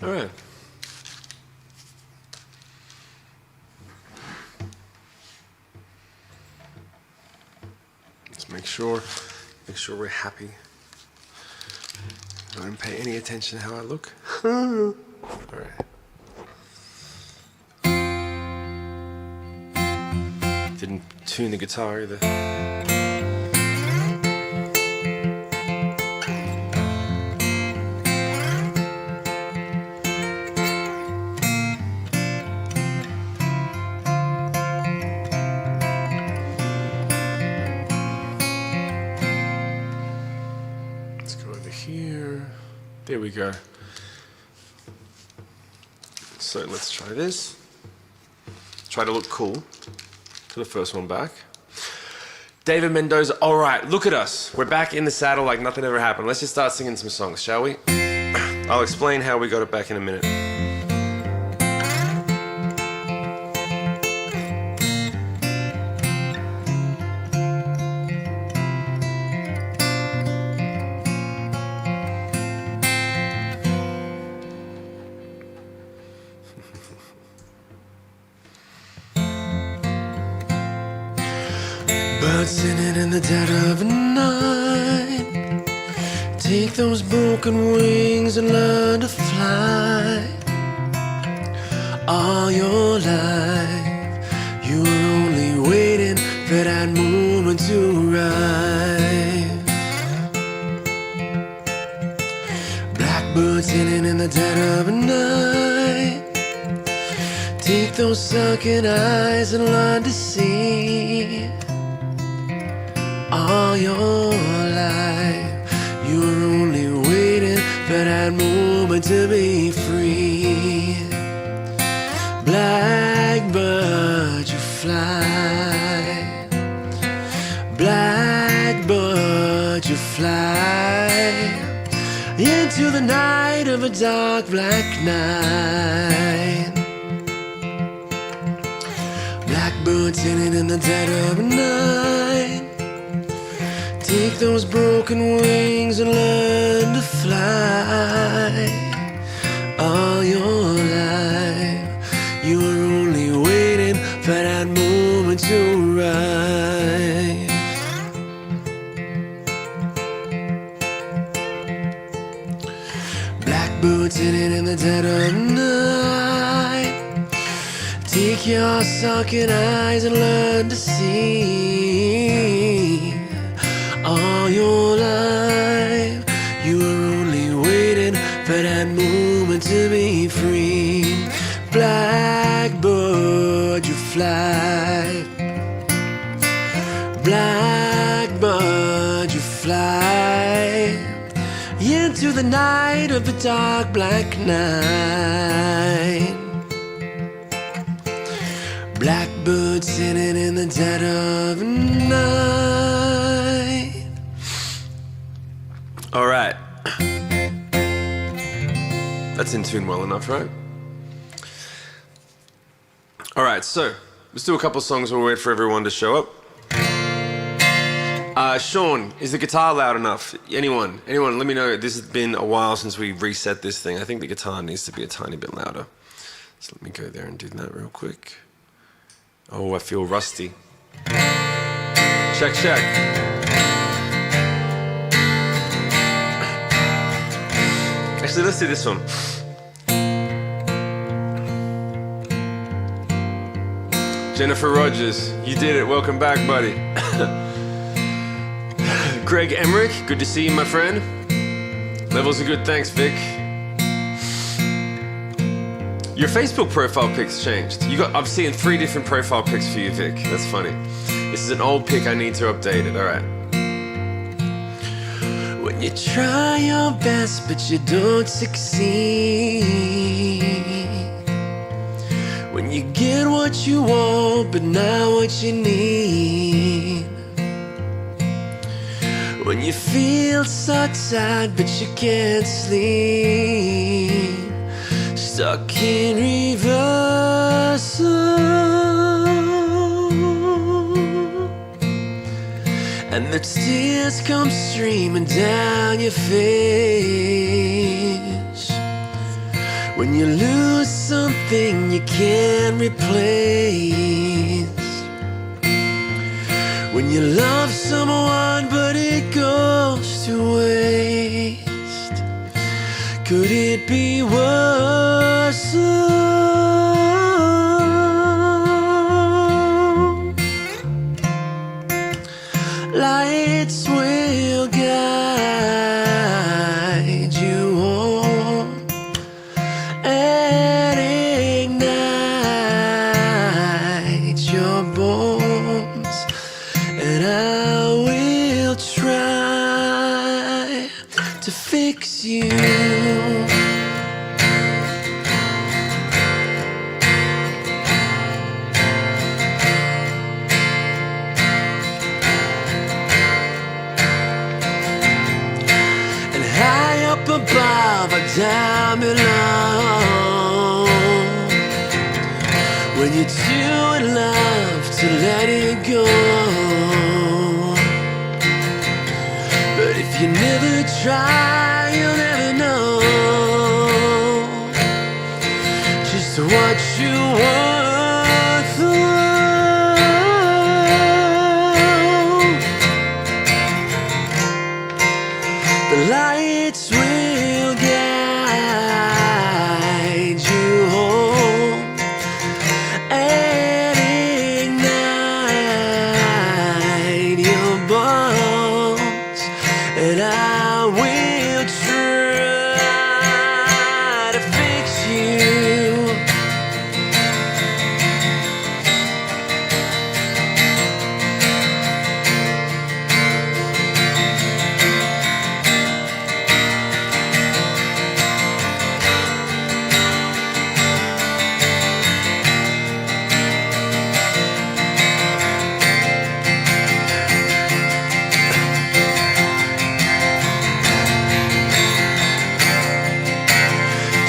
All right. Let's make sure we're happy. Don't pay any attention to how I look. All right. Didn't tune the guitar either. Let's go over here. There we go. So let's try this. Try to look cool for the first one back. David Mendoza, all right, look at us. We're back in the saddle like nothing ever happened. Let's just start singing some songs, shall we? I'll explain how we got it back in a minute. Birds singing in the dead of the night. Take those broken wings and learn to fly. All your life you were only waiting for that moment to arrive. Blackbird singing in the dead of the night. Take those sunken eyes and learn to see. All your life you were only waiting for that moment to be free. Blackbird, you fly. Blackbird, you fly into the night of a dark black night. Blackbird singing in the dead of the night. Take those broken wings and learn to fly. All your life you were only waiting for that moment to arrive. Blackbird sitting in the dead of night. Take your sunken eyes and learn to see. All your life you were only waiting for that moment to be free. Blackbird, you fly. Blackbird, you fly into the night of the dark black night. Blackbird singing in the dead of night. All right. That's in tune well enough, right? All right, so let's do a couple songs while we wait for everyone to show up. Sean, is the guitar loud enough? Anyone, let me know. This has been a while since we reset this thing. I think the guitar needs to be a tiny bit louder. So let me go there and do that real quick. Oh, I feel rusty. Check, check. Actually, let's do this one. Jennifer Rogers, you did it. Welcome back, buddy. Greg Emmerich, good to see you, my friend. Levels are good, thanks, Vic. Your Facebook profile pic's changed. I'm seeing 3 different profile pics for you, Vic. That's funny. This is an old pic, I need to update it, all right. When you try your best but you don't succeed. When you get what you want but not what you need. When you feel so tired but you can't sleep. Stuck in reversal. And the tears come streaming down your face. When you lose something you can't replace. When you love someone but it goes to waste. Could it be worse? Lights will guide you home and ignite your bones, and I will try to fix you. Above or down below, when you're too in love to let it go. But if you never try, you'll never know just what you want. The lights will guide you home and ignite your bones, and I will try to fix you.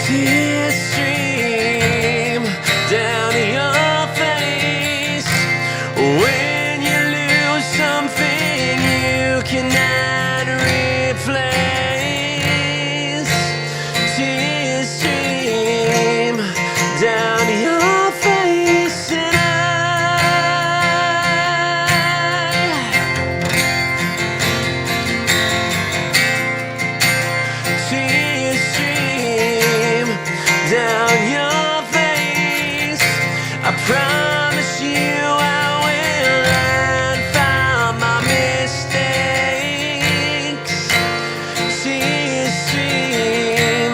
Tears stream down your face when you lose something you cannot replace. Tears stream down your face, and tears stream down your face. I promise you I will learn from my mistakes. Tears stream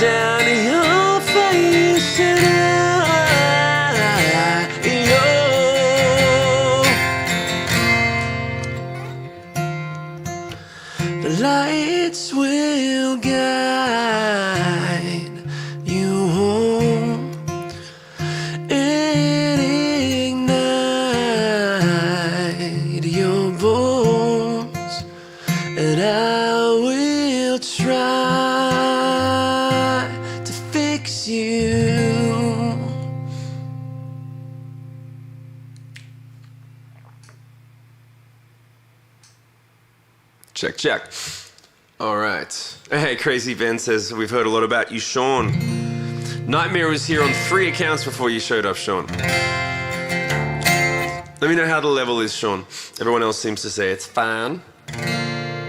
down your face, and the lights will guide you home and ignite your bones, and I will try to fix you. Check, check. All right. Hey, Crazy Ben says, we've heard a lot about you, Sean. Nightmare was here on 3 accounts before you showed up, Sean. Let me know how the level is, Sean. Everyone else seems to say it's fine.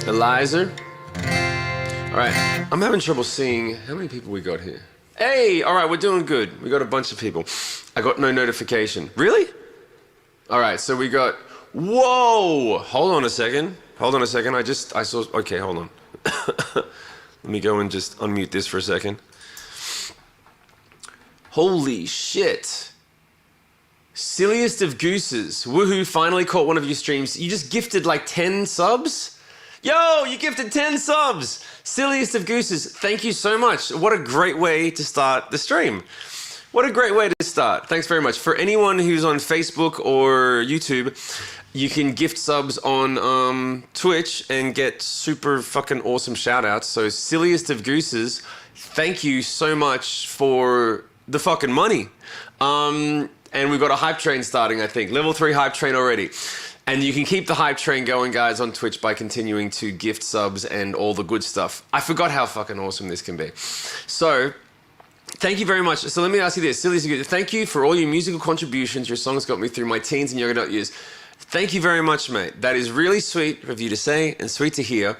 Eliza. All right. I'm having trouble seeing how many people we got here. Hey, all right, we're doing good. We got a bunch of people. I got no notification. Really? All right, so we got, whoa, hold on a second. Hold on a second, I saw, okay, hold on. Let me go and just unmute this for a second. Holy shit. Silliest of Gooses. Woohoo, finally caught one of your streams. You just gifted like 10 subs? Yo, you gifted 10 subs. Silliest of Gooses, thank you so much. What a great way to start the stream. What a great way to start. Thanks very much. For anyone who's on Facebook or YouTube, you can gift subs on Twitch and get super fucking awesome shout outs. So Silliest of Gooses, thank you so much for the fucking money. And we've got a hype train starting, I think. Level 3 hype train already. And you can keep the hype train going, guys, on Twitch by continuing to gift subs and all the good stuff. I forgot how fucking awesome this can be. So, Thank you very much. So let me ask you this. Thank you for all your musical contributions. Your songs got me through my teens and young adult years. Thank you very much, mate. That is really sweet of you to say and sweet to hear.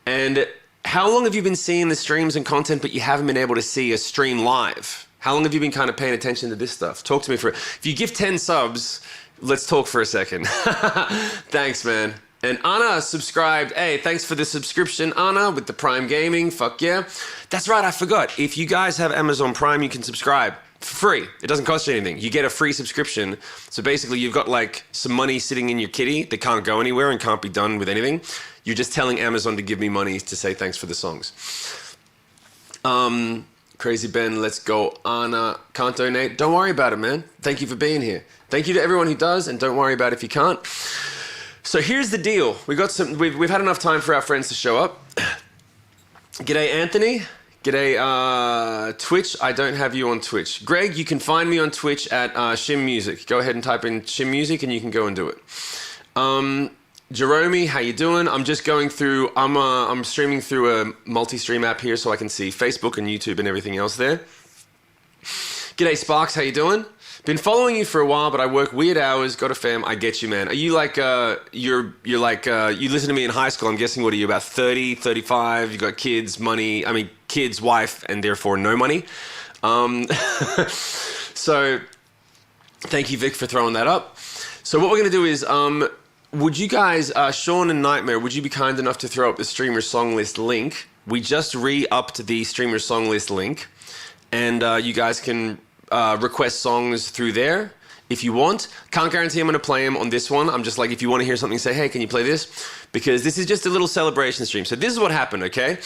And how long have you been seeing the streams and content, but you haven't been able to see a stream live? How long have you been kind of paying attention to this stuff? Talk to me for it. If you give 10 subs, let's talk for a second. Thanks, man. And Anna subscribed. Hey, thanks for the subscription, Anna, with the Prime Gaming. Fuck yeah. That's right, I forgot. If you guys have Amazon Prime, you can subscribe for free. It doesn't cost you anything. You get a free subscription. So basically, you've got like some money sitting in your kitty that can't go anywhere and can't be done with anything. You're just telling Amazon to give me money to say thanks for the songs. Crazy Ben, let's go. Anna, can't donate. Don't worry about it, man. Thank you for being here. Thank you to everyone who does, and don't worry about it if you can't. So here's the deal. We've had enough time for our friends to show up. G'day, Anthony. G'day, Twitch. I don't have you on Twitch. Greg, you can find me on Twitch at Shim Music. Go ahead and type in Shim Music and you can go and do it. Jerome, how you doing? I'm just going through, I'm streaming through a multi-stream app here so I can see Facebook and YouTube and everything else there. G'day, Sparks. How you doing? Been following you for a while, but I work weird hours. Got a fam. I get you, man. Are you like, you listened to me in high school. I'm guessing, what are you, about 30, 35? You got kids, money, kids, wife, and therefore no money. So thank you, Vic, for throwing that up. So what we're going to do is, would you guys, Sean and Nightmare, would you be kind enough to throw up the streamer song list link? We just re-upped the streamer song list link, and you guys can request songs through there if you want. Can't guarantee I'm going to play them on this one. I'm just like, if you want to hear something, say, hey, can you play this? Because this is just a little celebration stream. So this is what happened, okay?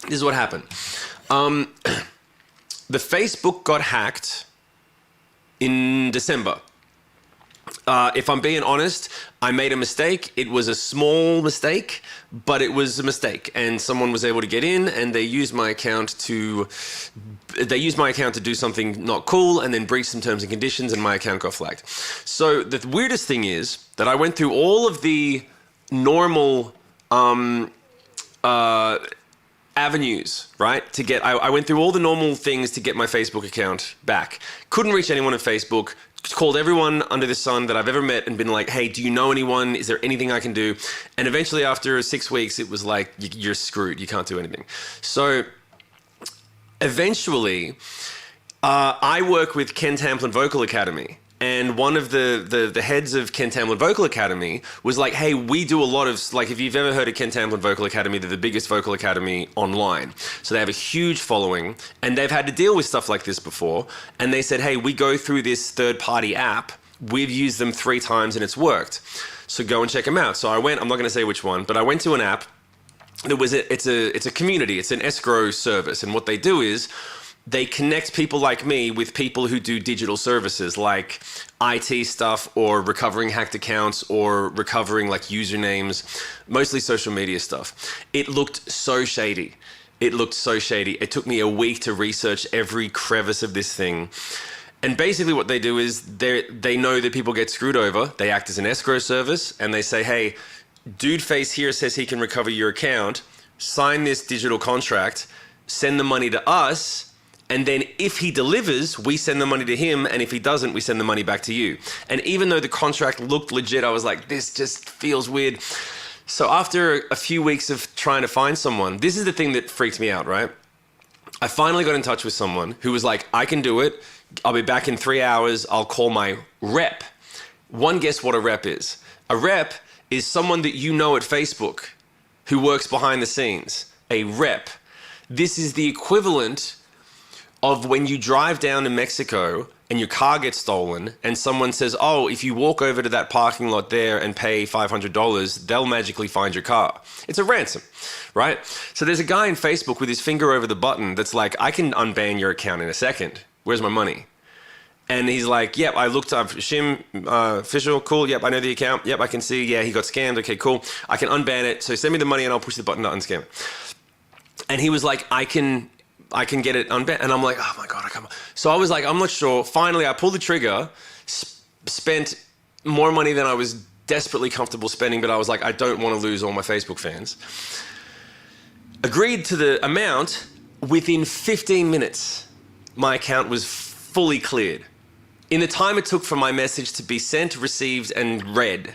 This is what happened. The Facebook got hacked in December. If I'm being honest, I made a mistake. It was a small mistake, but it was a mistake. And someone was able to get in, and they used my account to do something not cool, and then breach some terms and conditions, and my account got flagged. So the weirdest thing is that I went through all of the normal avenues, right? I went through all the normal things to get my Facebook account back. Couldn't reach anyone on Facebook. Called everyone under the sun that I've ever met and been like, hey, do you know anyone? Is there anything I can do? And eventually after 6 weeks, it was like, you're screwed. You can't do anything. So eventually, I work with Ken Tamplin Vocal Academy. And one of the heads of Ken Tamplin Vocal Academy was like, hey, we do a lot of, like, if you've ever heard of Ken Tamplin Vocal Academy, they're the biggest vocal academy online. So they have a huge following, and they've had to deal with stuff like this before. And they said, hey, we go through this third-party app. We've used them 3 times and it's worked. So go and check them out. So I went, I'm not going to say which one, but I went to an app. It's a community. It's an escrow service. And what they do is, they connect people like me with people who do digital services like IT stuff or recovering hacked accounts or recovering like usernames, mostly social media stuff. It looked so shady. It took me a week to research every crevice of this thing. And basically what they do is they know that people get screwed over. They act as an escrow service and they say, hey, dude face here says he can recover your account. Sign this digital contract, send the money to us. And then if he delivers, we send the money to him. And if he doesn't, we send the money back to you. And even though the contract looked legit, I was like, this just feels weird. So after a few weeks of trying to find someone, this is the thing that freaked me out, right? I finally got in touch with someone who was like, I can do it. I'll be back in 3 hours. I'll call my rep. One guess what a rep is. A rep is someone that you know at Facebook who works behind the scenes. A rep. This is the equivalent of when you drive down to Mexico and your car gets stolen and someone says, oh, if you walk over to that parking lot there and pay $500, they'll magically find your car. It's a ransom, right? So there's a guy in Facebook with his finger over the button that's like, I can unban your account in a second. Where's my money? And he's like, yep, I looked up Shim, official, cool, yep, I know the account, yep, I can see, yeah, he got scammed, okay, cool. I can unban it, so send me the money and I'll push the button to unscam. And he was like, I can get it unbanned. And I'm like, oh my God, I can't. So I was like, I'm not sure. Finally, I pulled the trigger, spent more money than I was desperately comfortable spending, but I was like, I don't want to lose all my Facebook fans. Agreed to the amount, within 15 minutes, my account was fully cleared. In the time it took for my message to be sent, received, and read,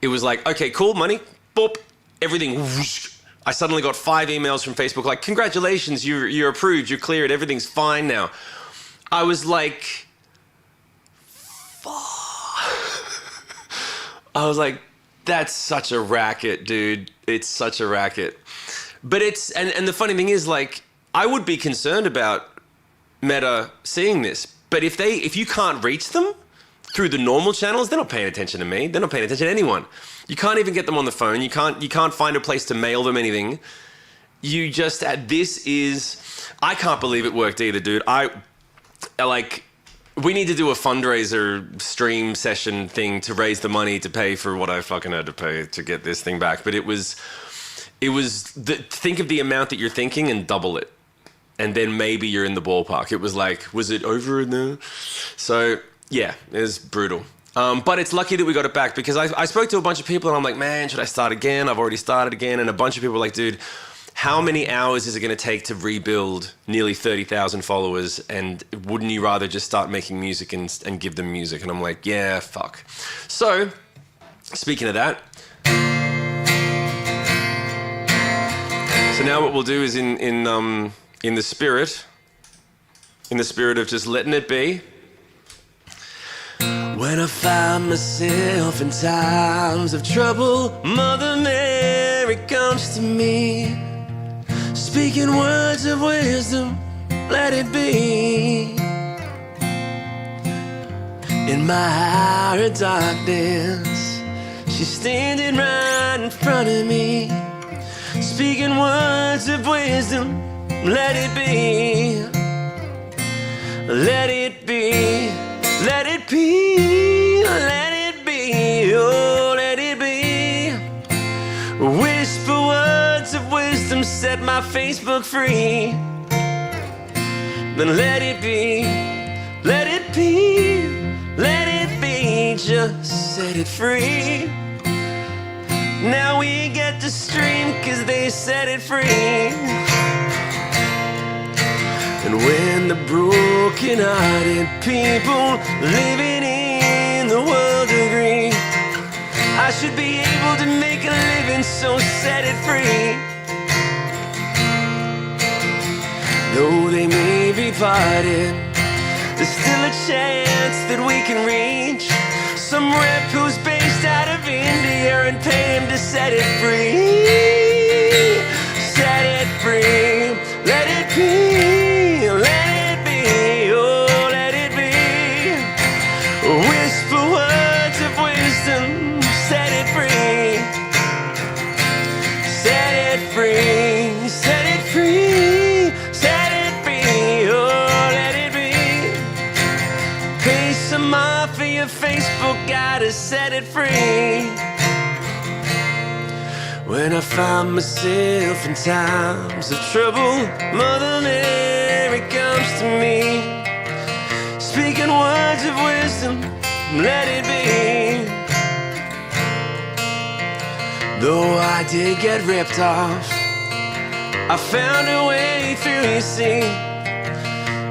it was like, okay, cool, money, boop, everything, whoosh. I suddenly got 5 emails from Facebook like, congratulations, you're approved, you're cleared, everything's fine now. I was like, I was like, that's such a racket, dude. It's such a racket. But it's, and the funny thing is, like, I would be concerned about Meta seeing this. But if you can't reach them through the normal channels, they're not paying attention to me. They're not paying attention to anyone. You can't even get them on the phone. You can't find a place to mail them anything. You just, I can't believe it worked either, dude. We need to do a fundraiser stream session thing to raise the money to pay for what I fucking had to pay to get this thing back. But think of the amount that you're thinking and double it. And then maybe you're in the ballpark. It was like, was it over in there? So yeah, it was brutal. But it's lucky that we got it back because I spoke to a bunch of people and I'm like, man, should I start again? I've already started again. And a bunch of people were like, dude, how many hours is it going to take to rebuild nearly 30,000 followers? And wouldn't you rather just start making music and give them music? And I'm like, yeah, fuck. So, speaking of that, so now what we'll do is in the spirit of just letting it be. When I find myself in times of trouble, Mother Mary comes to me. Speaking words of wisdom, let it be. In my hour of darkness, she's standing right in front of me. Speaking words of wisdom, let it be. Let it be. Let it be. Let it be. Oh, let it be. Whisper words of wisdom, set my Facebook free. Then let it be, let it be, let it be, just set it free. Now we get to stream 'cause they set it free. And when the broken-hearted people living in the world agree, I should be able to make a living, so set it free. Though they may be parted, there's still a chance that we can reach some rep who's based out of India and pay him to set it free. Set it free. Let it be. Let it be. Oh, let it be. Whisper words of wisdom. Set it free. Set it free. Set it free. Set it free. Oh, let it be. Pay some off for your Facebook, gotta set it free. When I find myself in times of trouble, Mother Mary comes to me. Speaking words of wisdom, let it be. Though I did get ripped off, I found a way through, you see.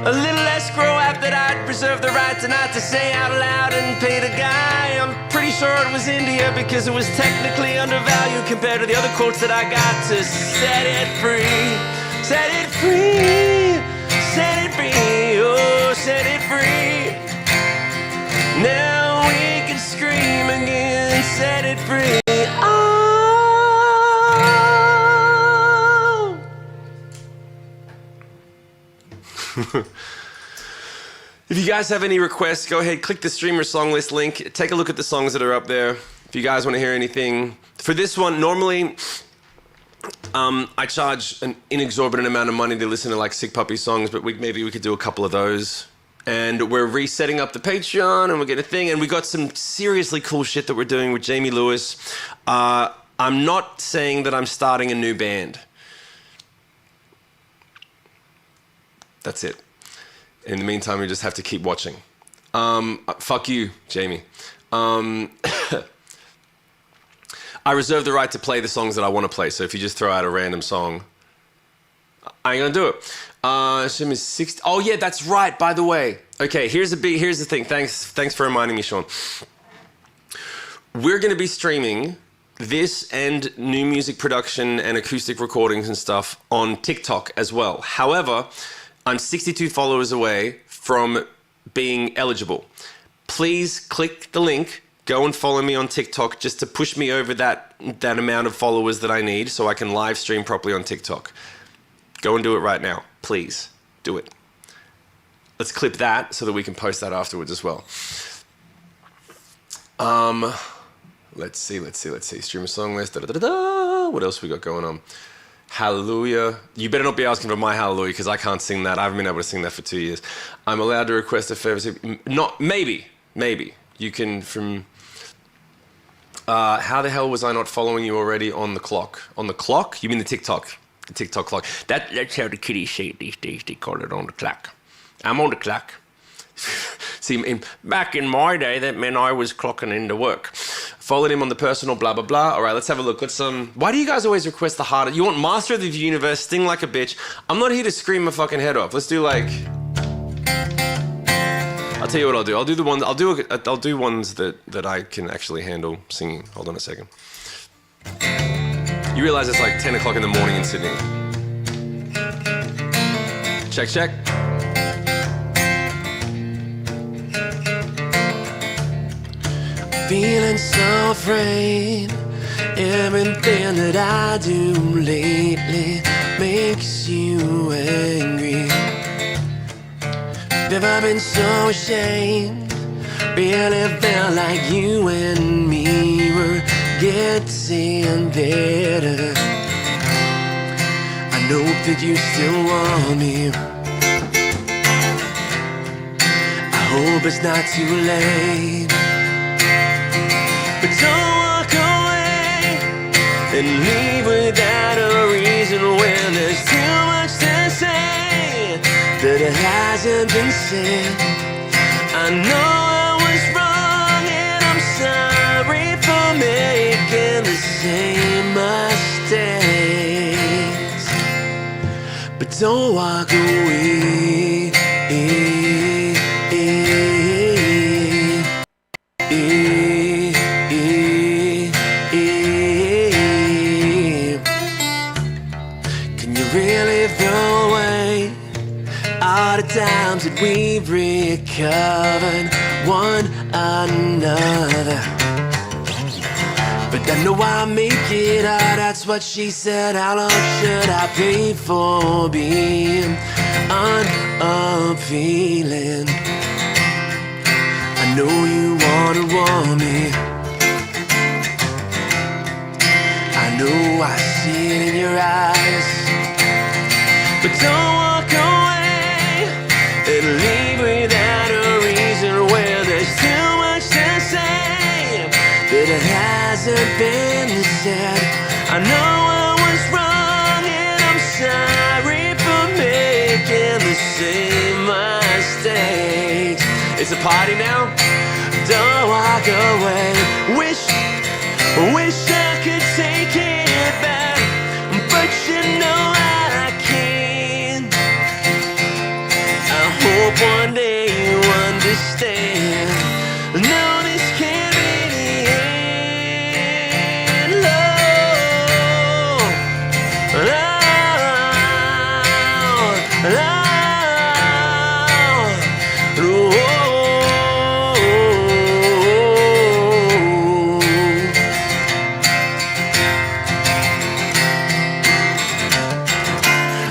A little escrow app that I'd reserve the right to not to say out loud and pay the guy. I'm pretty sure it was India because it was technically undervalued compared to the other quotes that I got to set it free. Set it free. Set it free. Oh, set it free. Now we can scream again. Set it free. Oh. If you guys have any requests, go ahead, click the streamer song list link. Take a look at the songs that are up there. If you guys want to hear anything. For this one, normally I charge an inexorbitant amount of money to listen to like Sick Puppy songs, but maybe we could do a couple of those. And we're resetting up the Patreon and we're getting a thing. And we got some seriously cool shit that we're doing with Jamie Lewis. I'm not saying that I'm starting a new band. That's it. In the meantime, we just have to keep watching. Fuck you, Jamie. I reserve the right to play the songs that I want to play. So if you just throw out a random song, I ain't gonna do it. Shim is 60. Oh yeah, that's right. By the way, okay. Here's the thing. Thanks for reminding me, Sean. We're gonna be streaming this and new music production and acoustic recordings and stuff on TikTok as well. However, I'm 62 followers away from being eligible. Please click the link, go and follow me on TikTok just to push me over that amount of followers that I need so I can live stream properly on TikTok. Go and do it right now. Please do it. Let's clip that so that we can post that afterwards as well. Let's see. Stream a song list. What else we got going on? Hallelujah. You better not be asking for my hallelujah because I can't sing that. I haven't been able to sing that for 2 years. I'm allowed to request a favor. Not maybe. You can from. How the hell was I not following you already on the clock? On the clock? You mean the TikTok? The TikTok clock. That's how the kiddies say it these days. They call it on the clock. I'm on the clock. See, back in my day, that meant I was clocking into work. Followed him on the personal, blah, blah, blah. All right, let's have a look. Why do you guys always request the harder? You want Master of the Universe, Sting Like a Bitch. I'm not here to scream my fucking head off. Let's do like... I'll tell you what I'll do. I'll do the ones... I'll do ones that I can actually handle singing. Hold on a second. You realize it's like 10 o'clock in the morning in Sydney. Check. Feeling so afraid. Everything that I do lately makes you angry. Never been so ashamed. Really felt like you and me were getting better. I know that you still want me. I hope it's not too late. But don't walk away and leave without a reason when there's too much to say that it hasn't been said. I know I was wrong and I'm sorry for making the same mistakes. But don't walk away. Times that we've recovered one another. But I know I make it hard, that's what she said. How long should I pay for being unappealing? I know you wanna want me. I know I see it in your eyes. But don't walk away and leave without a reason where there's too much to say that it hasn't been said. I know I was wrong and I'm sorry for making the same mistakes. It's a party now. Don't walk away. Wish I could take it back, but you know I can't. I hope one day you understand. No, this can't be the end. Love,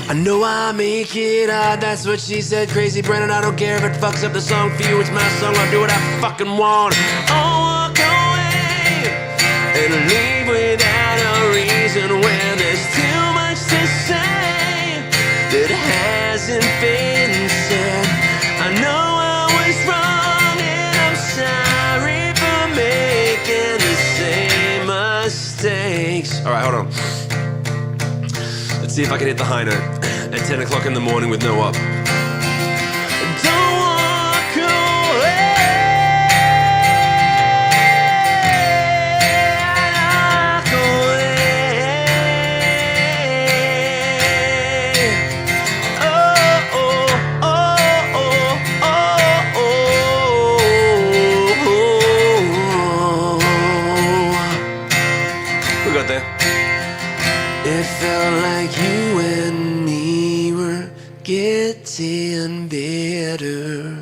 I know I make it hard, that's what she said. Crazy Brennan, I don't care if it fucks up the song for you. It's my song, I'll do what I fucking want. I'll walk away and leave without a reason when there's too much to say that hasn't been said. I know I was wrong and I'm sorry for making the same mistakes. All right, hold on. Let's see if I can hit the high note at 10 o'clock in the morning with no up. Don't walk away. Walk away. getting better.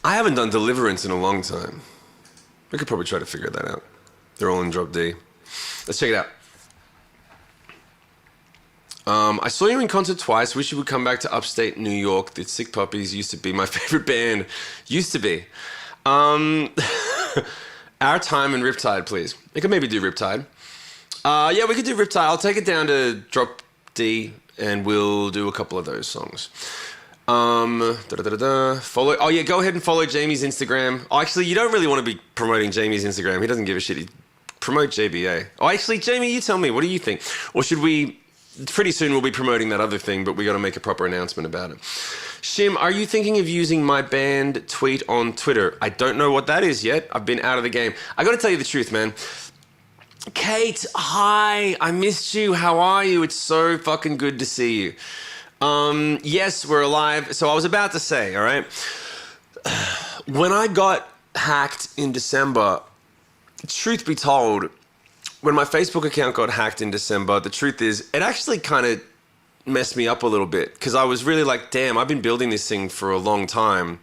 I haven't done Deliverance in a long time. We could probably try to figure that out. They're all in drop D. Let's check it out. I saw you in concert twice. Wish you would come back to upstate New York. The Sick Puppies used to be my favorite band. Used to be. Our Time and Riptide, please. We could maybe do Riptide. Yeah, we could do Riptide. I'll take it down to drop D and we'll do a couple of those songs. Follow. Oh yeah, go ahead and follow Jamie's Instagram. Oh, actually, you don't really want to be promoting Jamie's Instagram. He doesn't give a shit. Promote JBA. Oh, actually, Jamie, you tell me. What do you think? Or should we? Pretty soon we'll be promoting that other thing, but we got to make a proper announcement about it. Shim, are you thinking of using my band tweet on Twitter? I don't know what that is yet. I've been out of the game. I got to tell you the truth, man. Kate, hi. I missed you. How are you? It's so fucking good to see you. Yes, we're alive. So I was about to say, all right, when I got hacked in December, truth be told, when my Facebook account got hacked in December, the truth is it actually kind of messed me up a little bit because I was really like, damn, I've been building this thing for a long time.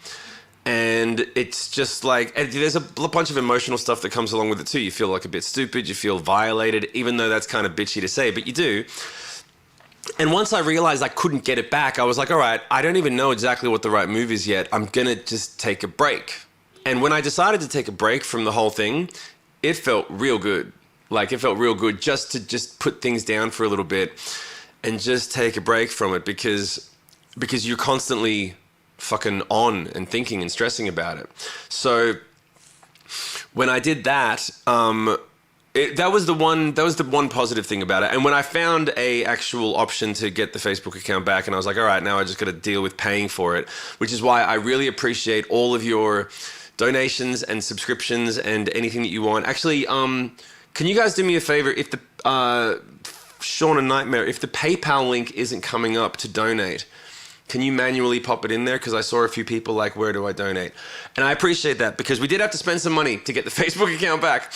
And it's just like, there's a bunch of emotional stuff that comes along with it too. You feel like a bit stupid, you feel violated, even though that's kind of bitchy to say, but you do. And once I realized I couldn't get it back, I was like, all right, I don't even know exactly what the right move is yet. I'm going to just take a break. And when I decided to take a break from the whole thing, it felt real good. Like, it felt real good just to just put things down for a little bit and just take a break from it because you're constantly fucking on and thinking and stressing about it. So when I did that, that was the one positive thing about it. And when I found a actual option to get the Facebook account back, and I was like, all right, now I just got to deal with paying for it, which is why I really appreciate all of your donations and subscriptions and anything that you want. Actually, can you guys do me a favor? If the Sean and Nightmare, if the PayPal link isn't coming up to donate, can you manually pop it in there? Because I saw a few people like, where do I donate? And I appreciate that because we did have to spend some money to get the Facebook account back.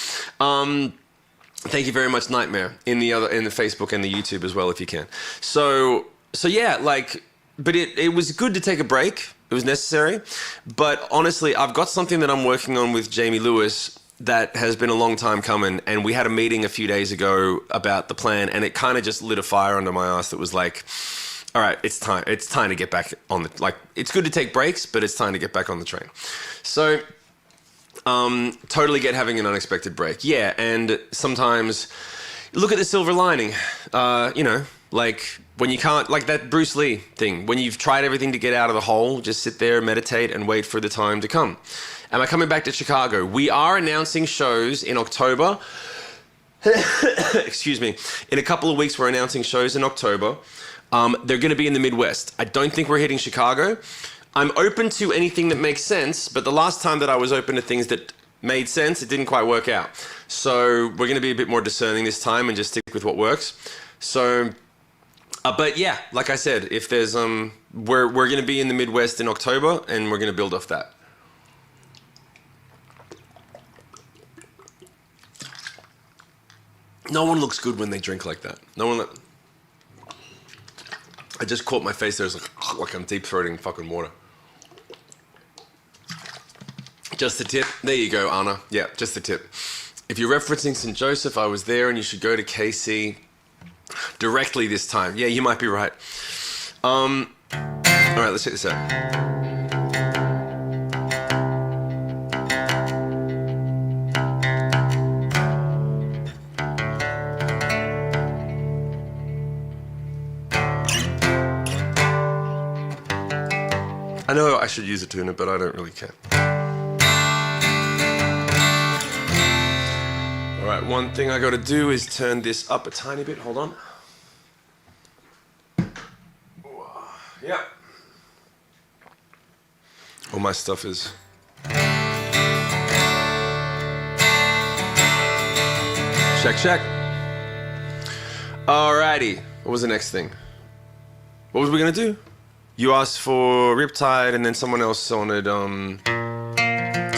Thank you very much, Nightmare, in the Facebook and the YouTube as well, if you can. So yeah, like, but it was good to take a break. It was necessary. But honestly, I've got something that I'm working on with Jamie Lewis that has been a long time coming. And we had a meeting a few days ago about the plan, and it kind of just lit a fire under my ass that was like, all right, it's time to get back on the, like, it's good to take breaks, but it's time to get back on the train. So totally get having an unexpected break. Yeah, and sometimes look at the silver lining. You know, like when you can't, like that Bruce Lee thing, when you've tried everything to get out of the hole, just sit there, meditate, and wait for the time to come. Am I coming back to Chicago? We are announcing shows in October. Excuse me. In a couple of weeks, we're announcing shows in October. They're going to be in the Midwest. I don't think we're hitting Chicago. I'm open to anything that makes sense, but the last time that I was open to things that made sense, it didn't quite work out. So we're going to be a bit more discerning this time and just stick with what works. So, but yeah, like I said, if there's, we're going to be in the Midwest in October, and we're going to build off that. No one looks good when they drink like that. No one. I just caught my face there. It's like I'm deep throating fucking water. Just the tip. There you go, Anna. Yeah, just the tip. If you're referencing St. Joseph, I was there, and you should go to KC directly this time. Yeah, you might be right. All right, let's check this out. I know I should use a tuner, but I don't really care. All right, one thing I got to do is turn this up a tiny bit. Hold on. Yeah. All my stuff is... Check. Alrighty. What was the next thing? What was we going to do? You asked for Riptide, and then someone else wanted Too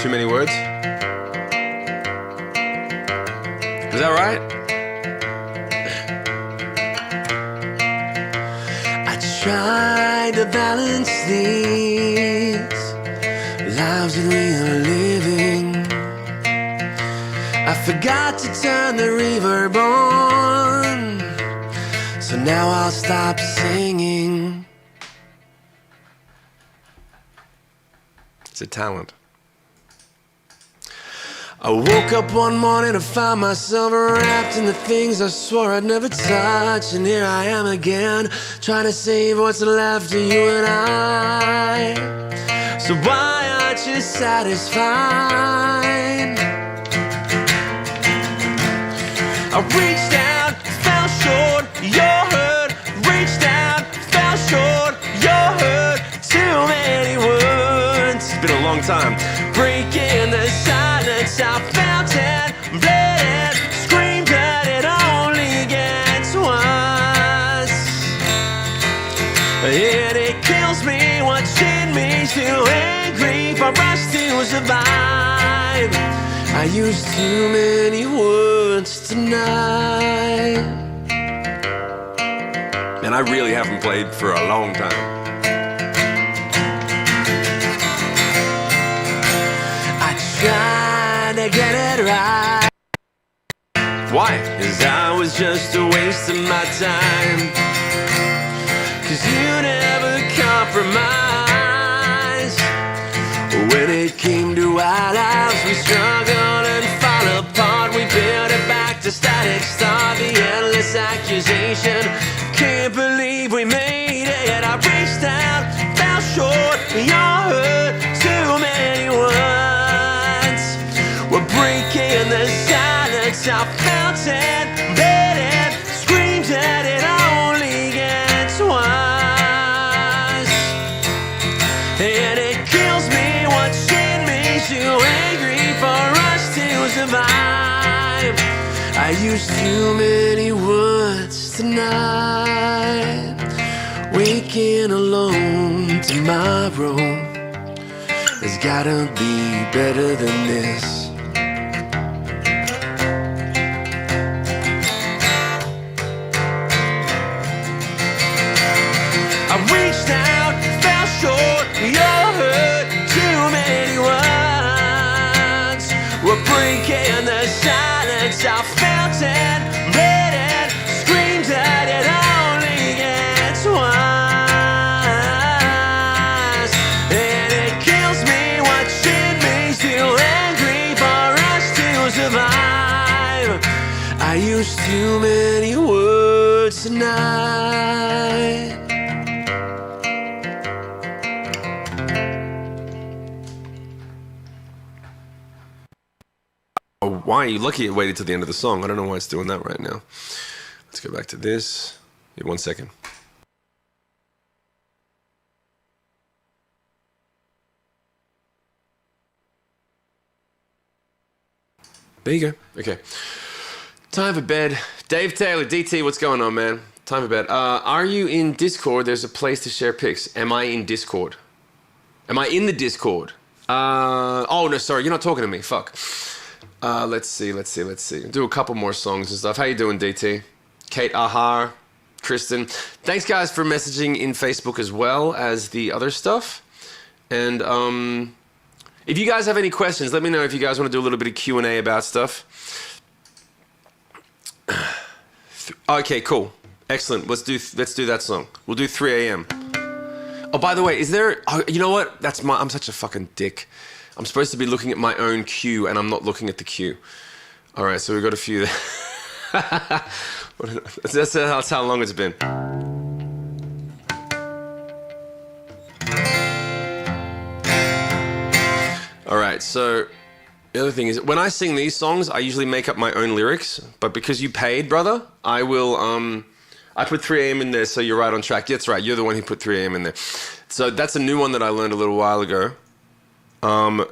Many Words. Is that right? tried to balance these lives that we are living. I forgot to turn the reverb on, so now I'll stop singing. It's a talent. I woke up one morning to find myself wrapped in the things I swore I'd never touch, and here I am again, trying to save what's left of you and I. So why aren't you satisfied? I reached out, fell short, you're hurt. Reached out, fell short, you're hurt. Too many words. It's been a long time. Breaking the silence, I felt it, bled it, screamed at it, only gets worse. And it kills me watching me too angry for us to survive. I used too many words tonight. And I really haven't played for a long time. I tried to get it right. Why? 'Cause I was just a waste of my time. 'Cause you never compromised. When it came to our lives, we struggled and fall apart. We built it back to static start. The endless accusation, can't believe we made it. I reached out, fell short, you're hurt. Too many words. We're breaking the silence. I felt it, read it, screamed at it, only gets worse. And it kills me watching me too angry for us to survive. I used too many words tonight. Waking alone tomorrow has gotta be better than this. I reached out, fell short, you're hurt. Too many words. We're breaking the silence. I felt it, read it, screamed at it, only gets worse. And it kills me watching me too angry for us to survive. I used too many words tonight. Why are you lucky it waited till the end of the song? I don't know why it's doing that right now. Let's go back to this. Wait 1 second. There you go. Okay. Time for bed. Dave Taylor, DT, what's going on, man? Time for bed. Are you in Discord? There's a place to share pics. Am I in Discord? Am I in the Discord? Oh, no, sorry. You're not talking to me. Fuck. Let's see. Do a couple more songs and stuff. How you doing, DT? Kate Ahar, Kristen. Thanks, guys, for messaging in Facebook as well as the other stuff. And if you guys have any questions, let me know if you guys want to do a little bit of Q&A about stuff. Okay, cool. Excellent. Let's do that song. We'll do 3 a.m. Oh, by the way, is there... Oh, you know what? I'm such a fucking dick. I'm supposed to be looking at my own queue, and I'm not looking at the queue. All right, so we've got a few there. That's how long it's been. All right, so the other thing is, when I sing these songs, I usually make up my own lyrics, but because you paid, brother, I will... I put 3 a.m. in there, so you're right on track. Yeah, that's right, you're the one who put 3 a.m. in there. So that's a new one that I learned a little while ago.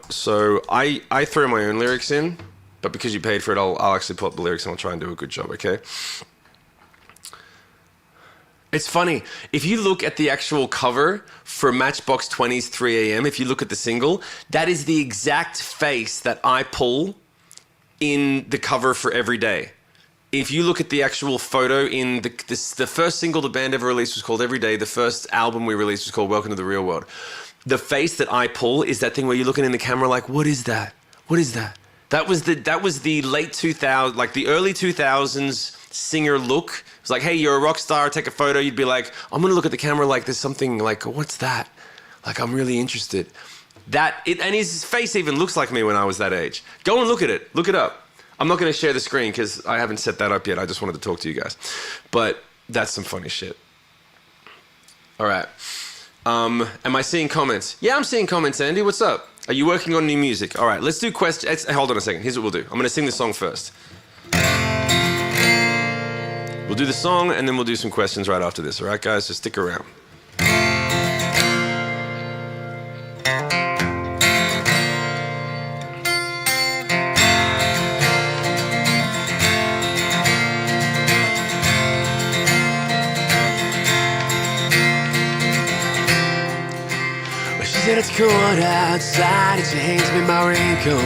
So I throw my own lyrics in, but because you paid for it, I'll actually pull up the lyrics and I'll try and do a good job, okay? It's funny, if you look at the actual cover for Matchbox 20's 3 a.m., if you look at the single, that is the exact face that I pull in the cover for Every Day. if you look at the actual photo in the first single the band ever released was called Every Day. The first album we released was called Welcome to the Real World. The face that I pull is that thing where you're looking in the camera like, what is that? What is that? That was the late 2000s, like the early 2000s singer look. It's like, hey, you're a rock star, take a photo. You'd be like, I'm gonna look at the camera like there's something like, what's that? Like, I'm really interested. And his face even looks like me when I was that age. Go and look at it. Look it up. I'm not going to share the screen because I haven't set that up yet. I just wanted to talk to you guys. But that's some funny shit. All right. Am I seeing comments? Yeah, I'm seeing comments, Andy. What's up? Are you working on new music? All right, let's do questions. Hold on a second. Here's what we'll do. I'm going to sing the song first. We'll do the song, and then we'll do some questions right after this. All right, guys? So stick around. She said it's cold outside and she hands me my raincoat.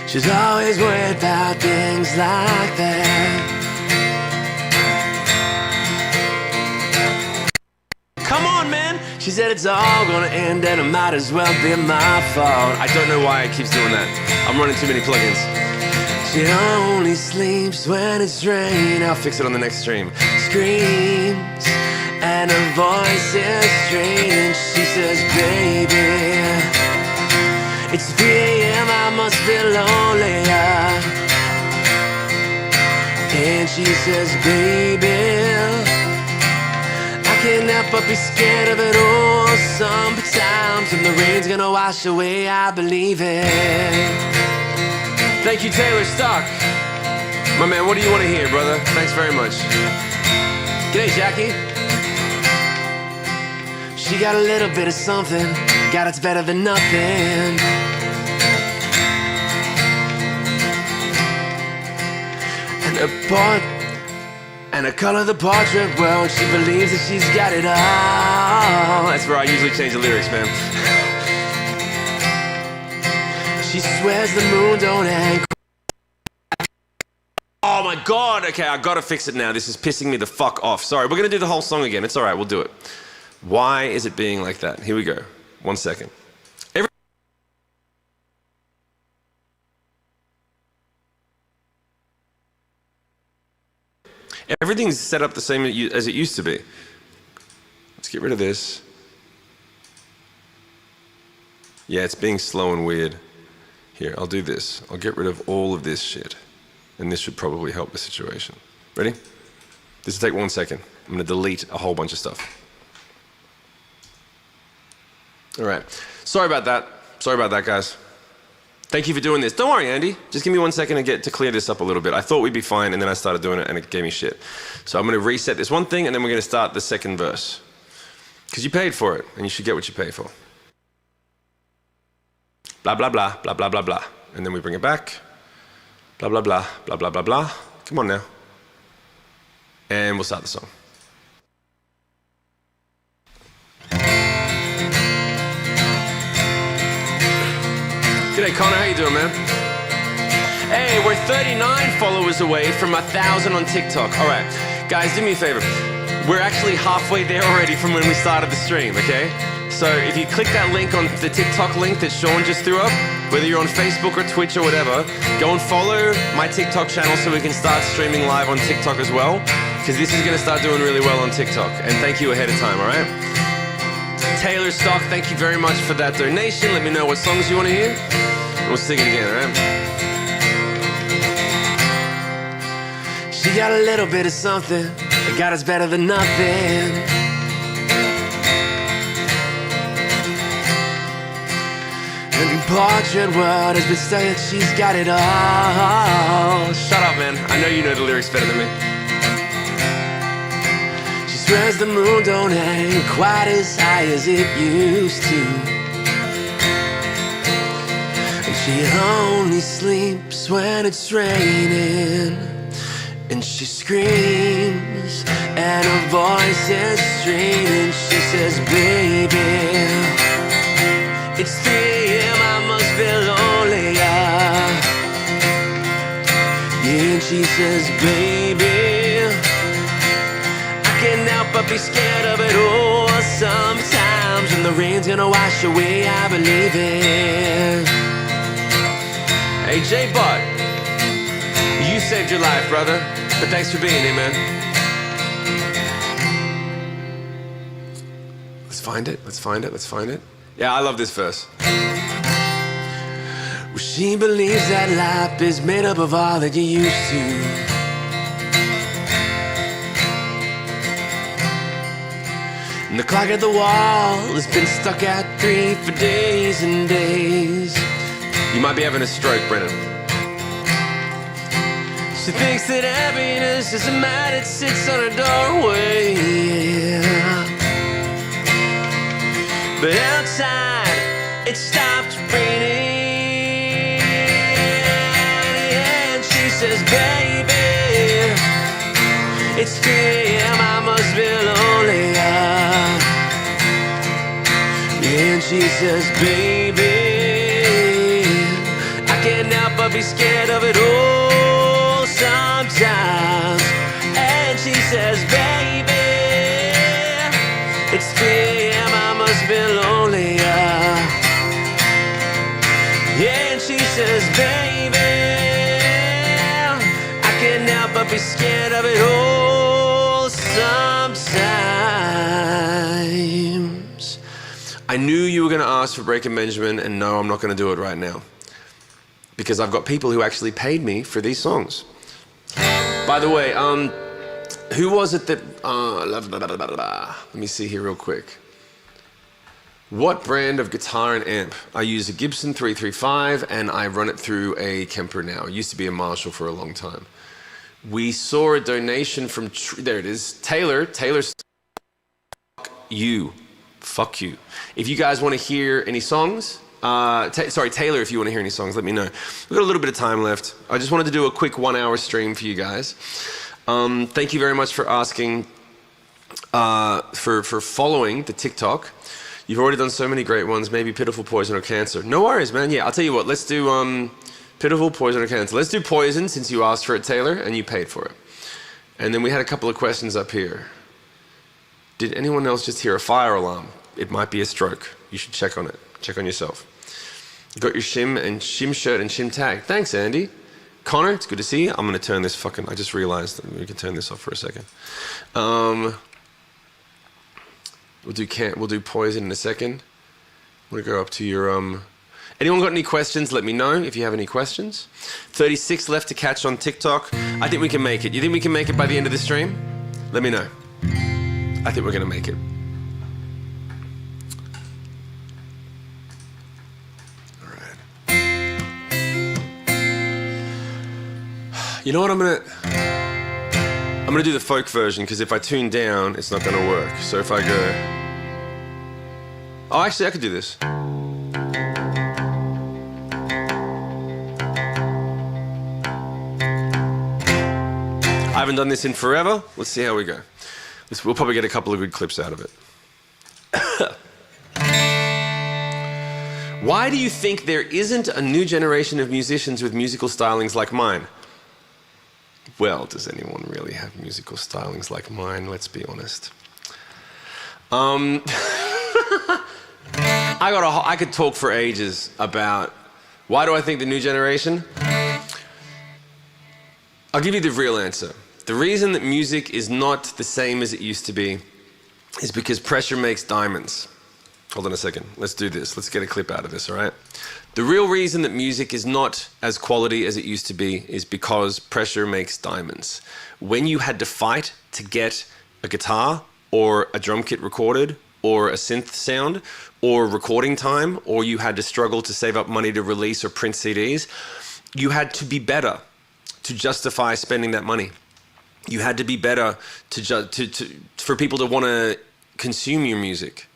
She's always worried about things like that. Come on, man! She said it's all gonna end and it might as well be my fault. I don't know why it keeps doing that. I'm running too many plugins. She only sleeps when it's raining. I'll fix it on the next stream. Screams and her voice is strange. She says, baby, it's 3 a.m. I must be lonely. And she says, baby, I can't help but be scared of it all. Sometimes when the rain's gonna wash away, I believe it. Thank you, Taylor Stock. My man, what do you want to hear, brother? Thanks very much. G'day, Jackie. She got a little bit of something. God, it's better than nothing. And a color the portrait world. She believes that she's got it all. That's where I usually change the lyrics, man. She swears the moon don't hang. Oh my God, okay, I gotta fix it now. This is pissing me the fuck off. Sorry, we're gonna do the whole song again. It's all right, we'll do it. Why is it being like that? Here we go. 1 second. Everything's set up the same as it used to be. Let's get rid of this. Yeah, it's being slow and weird. Here, I'll do this. I'll get rid of all of this shit. And this should probably help the situation. Ready? This will take 1 second. I'm gonna delete a whole bunch of stuff. All right. Sorry about that. Sorry about that, guys. Thank you for doing this. Don't worry, Andy. Just give me 1 second to clear this up a little bit. I thought we'd be fine, and then I started doing it, and it gave me shit. So I'm gonna reset this one thing, and then we're gonna start the second verse. Because you paid for it, and you should get what you pay for. Blah, blah, blah, blah, blah, blah, blah. And then we bring it back. Blah, blah, blah, blah, blah, blah, blah. Come on now. And we'll start the song. G'day, Connor. How you doing, man? Hey, we're 39 followers away from 1,000 on TikTok. All right, guys, do me a favor. We're actually halfway there already from when we started the stream, okay? So if you click that link on the TikTok link that Sean just threw up, whether you're on Facebook or Twitch or whatever, go and follow my TikTok channel so we can start streaming live on TikTok as well, because this is going to start doing really well on TikTok. And thank you ahead of time, all right? Taylor Stock, thank you very much for that donation. Let me know what songs you want to hear, and we'll sing it again, all right? She got a little bit of something. God, it's better than nothing. And the portrait world has been saying she's got it all. Shut up, man. I know you know the lyrics better than me. She swears the moon don't hang quite as high as it used to. And she only sleeps when it's raining. And she screams, and her voice is straining. She says, baby, it's 3 a.m. I must be lonely. says, baby, I can't help but be scared of it all. Sometimes when the rain's gonna wash away, I believe it. Hey, J-Bot, you saved your life, brother. But thanks for being here, man. Let's find it. Let's find it. Let's find it. Yeah, I love this verse. Well, she believes that life is made up of all that you used to. And the clock at the wall has been stuck at 3 for days and days. You might be having a stroke, Brennan. She thinks that happiness is a mat that sits on her doorway. But outside, it stopped raining. And she says, baby, it's 3 a.m., I must be lonely. And she says, baby, I can't help but be scared of it all sometimes. And she says, baby, it's 3 a.m., I must be lonely. And she says, baby, I can't help but be scared of it all sometimes. I knew you were going to ask for Breaking Benjamin, and no, I'm not going to do it right now. Because I've got people who actually paid me for these songs. By the way, who was it that... let me see here real quick. What brand of guitar and amp? I use a Gibson 335, and I run it through a Kemper now. It used to be a Marshall for a long time. We saw a donation from... there it is. Taylor. Fuck you. If you guys want to hear any songs, Taylor, if you want to hear any songs, let me know. We've got a little bit of time left. I just wanted to do a quick 1-hour stream for you guys. Thank you very much for asking, for following the TikTok. You've already done so many great ones, maybe Pitiful, Poison, or Cancer. No worries, man. Yeah, I'll tell you what, let's do Pitiful, Poison, or Cancer. Let's do Poison, since you asked for it, Taylor, and you paid for it. And then we had a couple of questions up here. Did anyone else just hear a fire alarm? It might be a stroke. You should check on it. Check on yourself. You got your shim shirt and shim tag. Thanks, Andy. Connor, it's good to see you. I'm going to turn this fucking... I just realized that we can turn this off for a second. We'll do Poison in a second. I'm going to go up to your... Anyone got any questions? Let me know if you have any questions. 36 left to catch on TikTok. I think we can make it. You think we can make it by the end of the stream? Let me know. I think we're going to make it. All right. You know what I'm going to do the folk version, because if I tune down, it's not going to work. So if I go... Oh, actually, I could do this. I haven't done this in forever. Let's see how we go. We'll probably get a couple of good clips out of it. Why do you think there isn't a new generation of musicians with musical stylings like mine? Well, does anyone really have musical stylings like mine? Let's be honest. I could talk for ages about why do I think the new generation? I'll give you the real answer. The reason that music is not the same as it used to be is because pressure makes diamonds. Hold on a second. Let's do this. Let's get a clip out of this, all right? The real reason that music is not as quality as it used to be is because pressure makes diamonds. When you had to fight to get a guitar or a drum kit recorded or a synth sound or recording time, or you had to struggle to save up money to release or print CDs, you had to be better to justify spending that money. You had to be better for people to want to consume your music.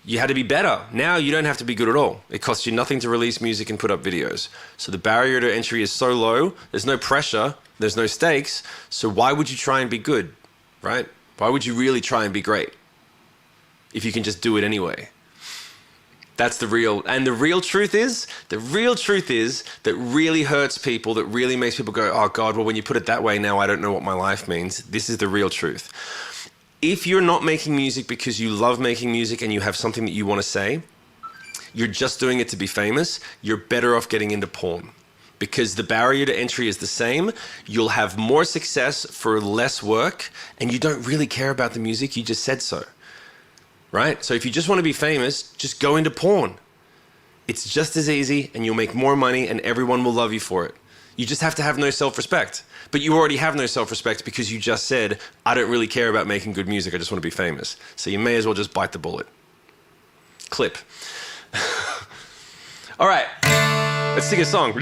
You had to be better. Now you don't have to be good at all. It costs you nothing to release music and put up videos. So the barrier to entry is so low, there's no pressure, there's no stakes, so why would you try and be good, right? Why would you really try and be great if you can just do it anyway? That's the real, and the real truth is that really hurts people, that really makes people go, oh God, well, when you put it that way, now I don't know what my life means. This is the real truth. If you're not making music because you love making music and you have something that you want to say, you're just doing it to be famous, you're better off getting into porn. Because the barrier to entry is the same, you'll have more success for less work, and you don't really care about the music, you just said so. Right? So if you just want to be famous, just go into porn. It's just as easy, and you'll make more money, and everyone will love you for it. You just have to have no self-respect. But you already have no self-respect because you just said, I don't really care about making good music, I just want to be famous. So you may as well just bite the bullet. Clip. All right, let's sing a song.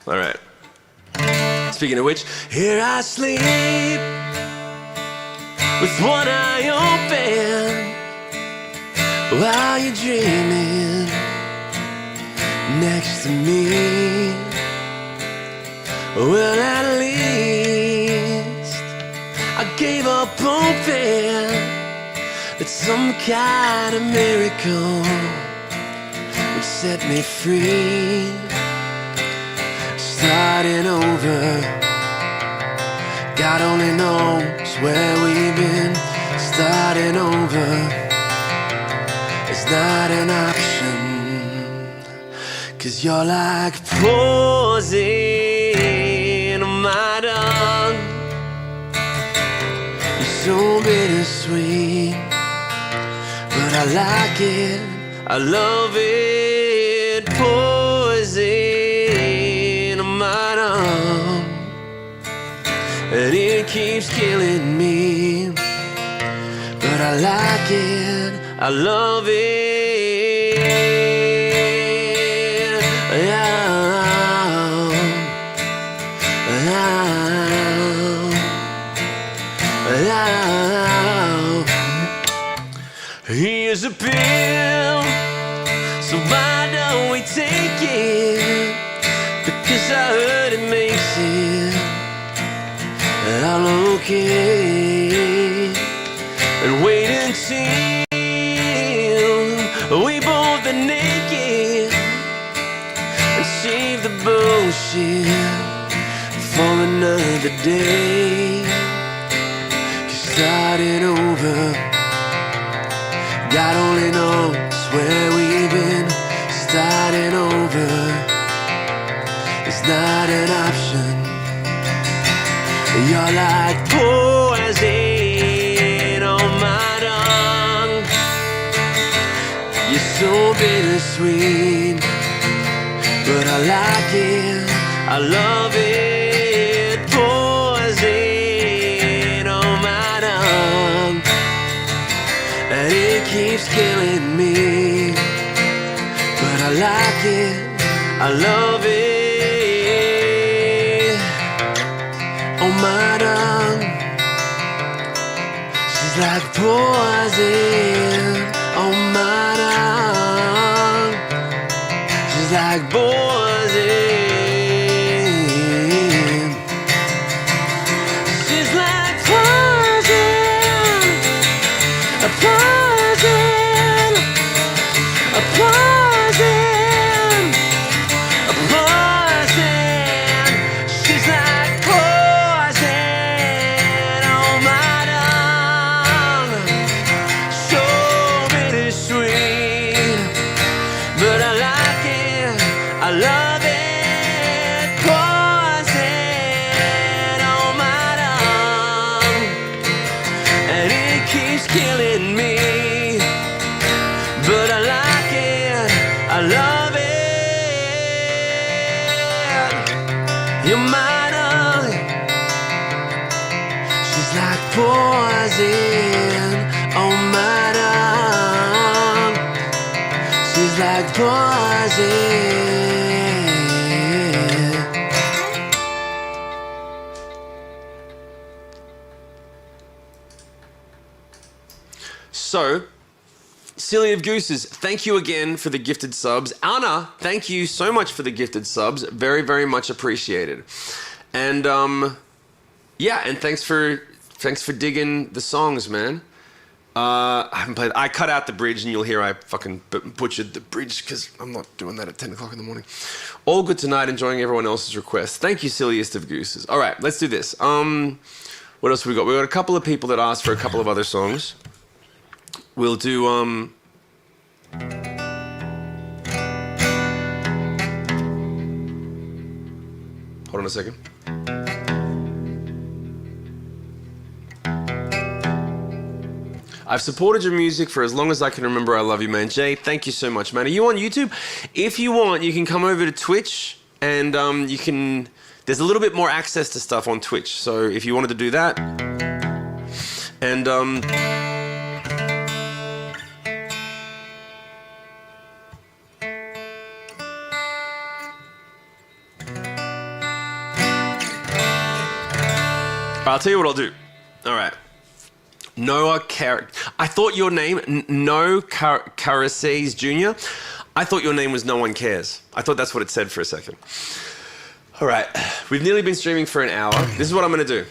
All right. Speaking of which, here I sleep with one eye open while you're dreaming next to me. Well, at least I gave up hoping that some kind of miracle would set me free. Starting over, God only knows where we've been. Starting over is not an option, 'cause you're like poison on my tongue. You're so bittersweet, but I like it, I love it. Poison on my tongue, and it keeps killing me, but I like it, I love it. Here's a pill, so why don't we take it? Because I heard it makes it all okay. And wait until we both are naked and save the bullshit for another day. 'Cause starting over, God only knows where we've been. Starting over is not an option. You're like poison on my tongue. You're so bittersweet, but I like it, I love it. Poison on my tongue, and it keeps killing me, but I like it, I love it. On my tongue, she's like poison. On my tongue, she's like poison. She's like poison, a poison, a poison, a poison. She's like poison on my tongue. So bittersweet, but I like it, I love it. Poison on my tongue, and it keeps killing me, but I like it, I love it. You're my tongue, she's like poison on my tongue. She's like poison. So, Silly of Gooses, thank you again for the gifted subs. Anna, thank you so much for the gifted subs. Very, very much appreciated. And yeah, and thanks for digging the songs, man. I haven't played. I cut out the bridge, and you'll hear I fucking butchered the bridge because I'm not doing that at 10 o'clock in the morning. All good tonight, enjoying everyone else's requests. Thank you, silliest of gooses. All right, let's do this. What else have we got? We've got a couple of people that asked for a couple of other songs. We'll do, hold on a second. I've supported your music for as long as I can remember. I love you, man. Jay, thank you so much, man. Are you on YouTube? If you want, you can come over to Twitch and you can... There's a little bit more access to stuff on Twitch. So if you wanted to do that... And... I'll tell you what I'll do. All right. Noah I thought your name, Noah Caraces Jr. I thought your name was No One Cares. I thought that's what it said for a second. All right. We've nearly been streaming for an hour. This is what I'm going to do.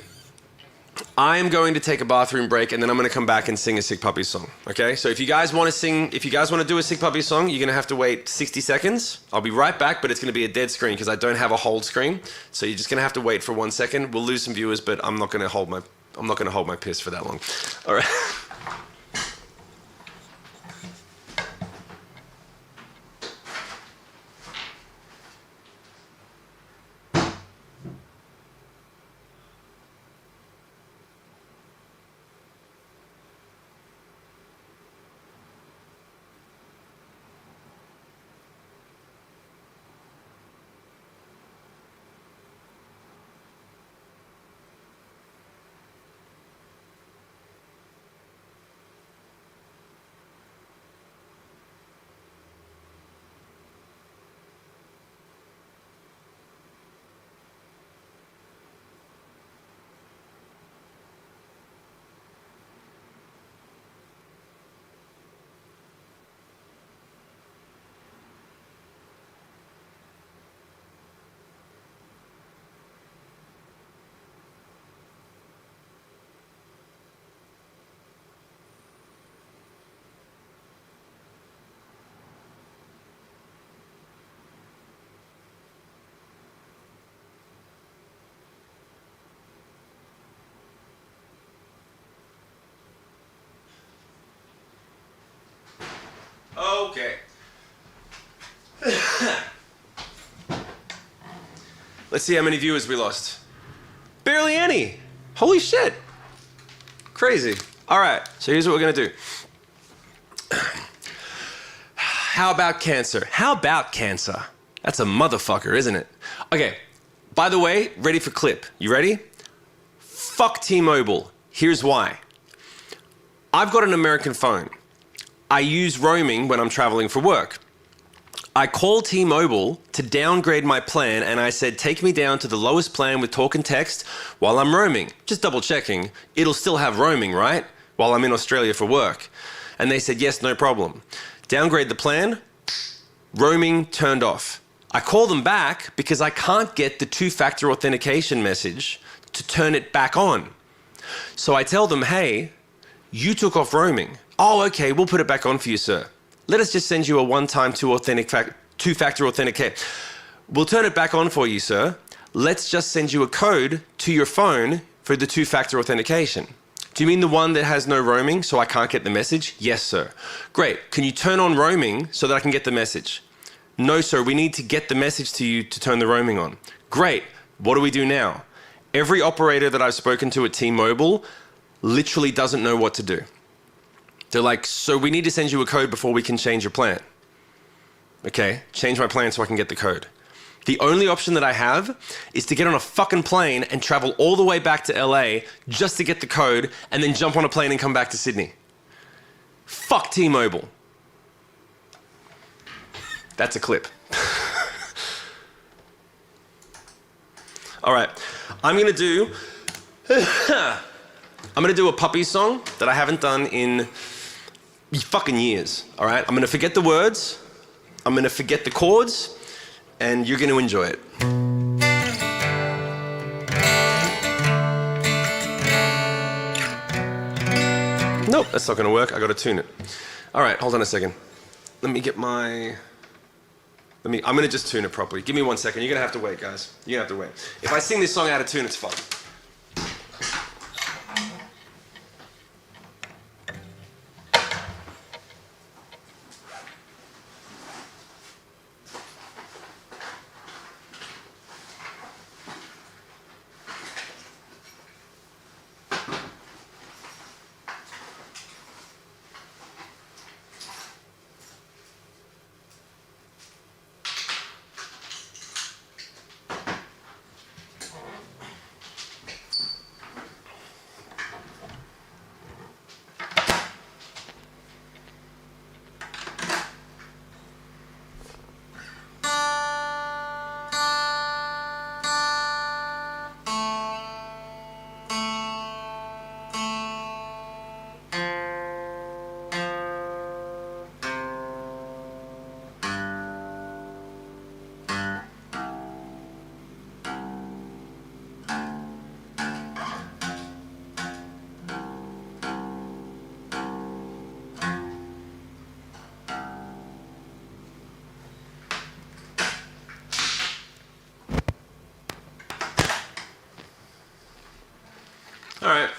I am going to take a bathroom break and then I'm going to come back and sing a Sick Puppy song. Okay? So if you guys want to do a Sick Puppy song, you're going to have to wait 60 seconds. I'll be right back, but it's going to be a dead screen because I don't have a hold screen. So you're just going to have to wait for 1 second. We'll lose some viewers, but I'm not going to hold my piss for that long. All right. Okay. Let's see how many viewers we lost. Barely any. Holy shit. Crazy. All right, so here's what we're gonna do. How about cancer? How about cancer? That's a motherfucker, isn't it? Okay, by the way, ready for clip. You ready? Fuck T-Mobile. Here's why. I've got an American phone. I use roaming when I'm traveling for work. I called T-Mobile to downgrade my plan and I said, take me down to the lowest plan with talk and text while I'm roaming. Just double checking. It'll still have roaming, right? While I'm in Australia for work. And they said, yes, no problem. Downgrade the plan, roaming turned off. I call them back because I can't get the two-factor authentication message to turn it back on. So I tell them, hey, you took off roaming. Oh, okay, we'll put it back on for you, sir. Let us just send you a one-time two-factor authentication. We'll turn it back on for you, sir. Let's just send you a code to your phone for the two-factor authentication. Do you mean the one that has no roaming so I can't get the message? Yes, sir. Great. Can you turn on roaming so that I can get the message? No, sir. We need to get the message to you to turn the roaming on. Great. What do we do now? Every operator that I've spoken to at T-Mobile literally doesn't know what to do. They're like, so we need to send you a code before we can change your plan. Okay, change my plan so I can get the code. The only option that I have is to get on a fucking plane and travel all the way back to LA just to get the code and then jump on a plane and come back to Sydney. Fuck T-Mobile. That's a clip. All right, I'm gonna do a puppy song that I haven't done in fucking years, all right? I'm gonna forget the words, I'm gonna forget the chords, and you're gonna enjoy it. Nope, that's not gonna work. I gotta tune it. All right, hold on a second. Let me get my... I'm gonna just tune it properly. Give me 1 second. You're gonna have to wait, guys. You're gonna have to wait. If I sing this song out of tune, it's fine. All right.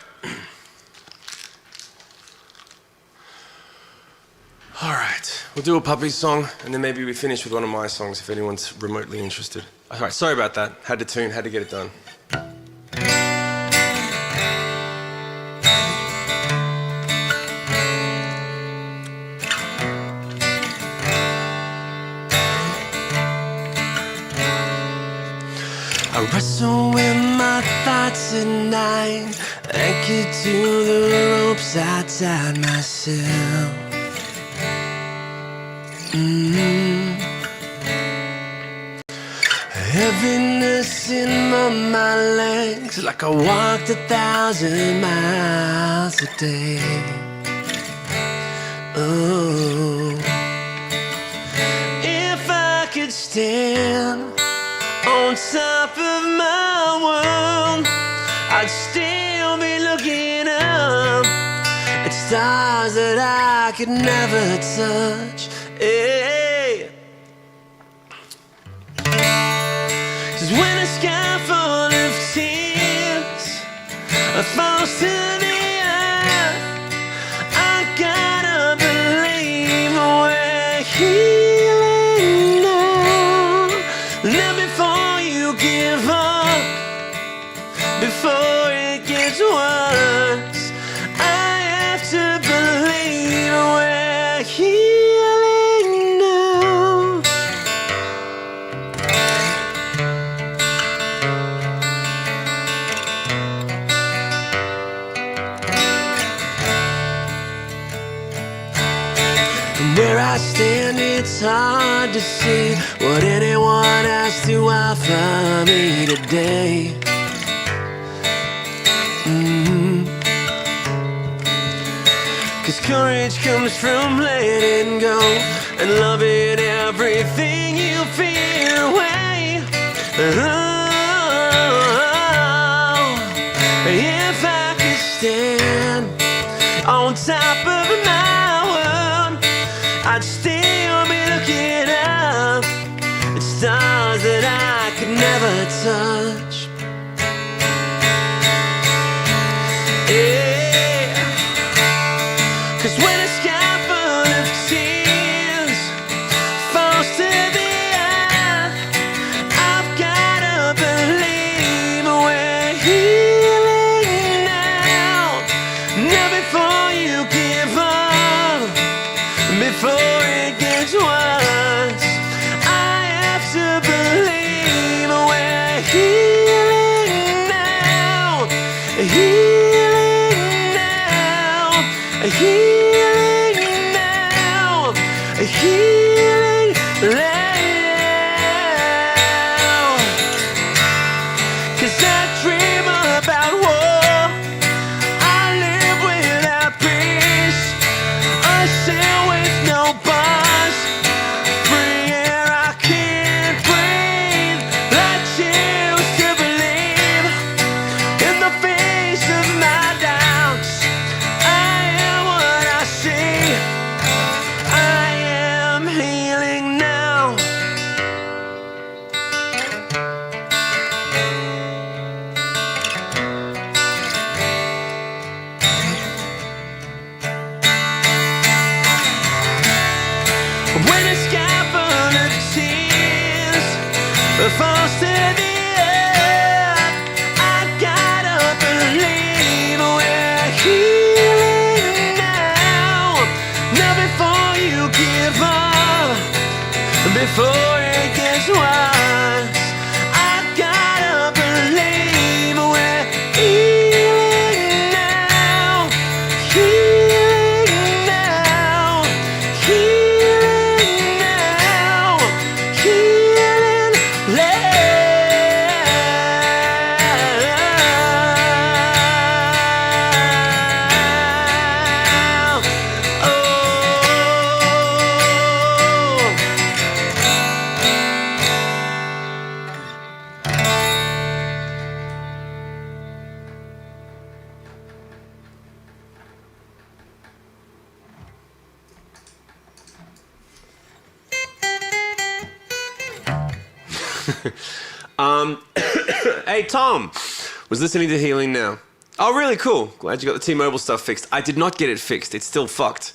All right. We'll do a puppy song, and then maybe we finish with one of my songs if anyone's remotely interested. All right, sorry about that. Had to tune, had to get it done. I wrestle with my thoughts at night, anchored to the ropes I tied myself. Heaviness in my legs, like I walked 1,000 miles a day. Oh, if I could stand on top of my world, I'd still be looking up at stars that I could never touch. Hey. 'Cause when a sky full of tears falls to the earth, I gotta believe we're healing now. Now before you give up, before it gets worse, I have to believe we're healing now. From where I stand, it's hard to see what anyone has to offer me today. Cause courage comes from letting go and loving everything you feel away. Oh, if I could stand on top of my world, I'd still be looking up at stars that I could never touch. Yeah. 'Cause when a sky full of tears falls to the earth, I've gotta believe we're healing now. Now before you give up, before it gets worse, I have to believe we're healing now. Healing falls to the earth. I gotta believe we're healing now. Now before you give up, before it gets worse, I gotta believe we're healing now. Healing now. Healing now. Healing now. Oh. Hey, Tom, was listening to Healing Now. Oh, really cool. Glad you got the T-Mobile stuff fixed. I did not get it fixed. It's still fucked.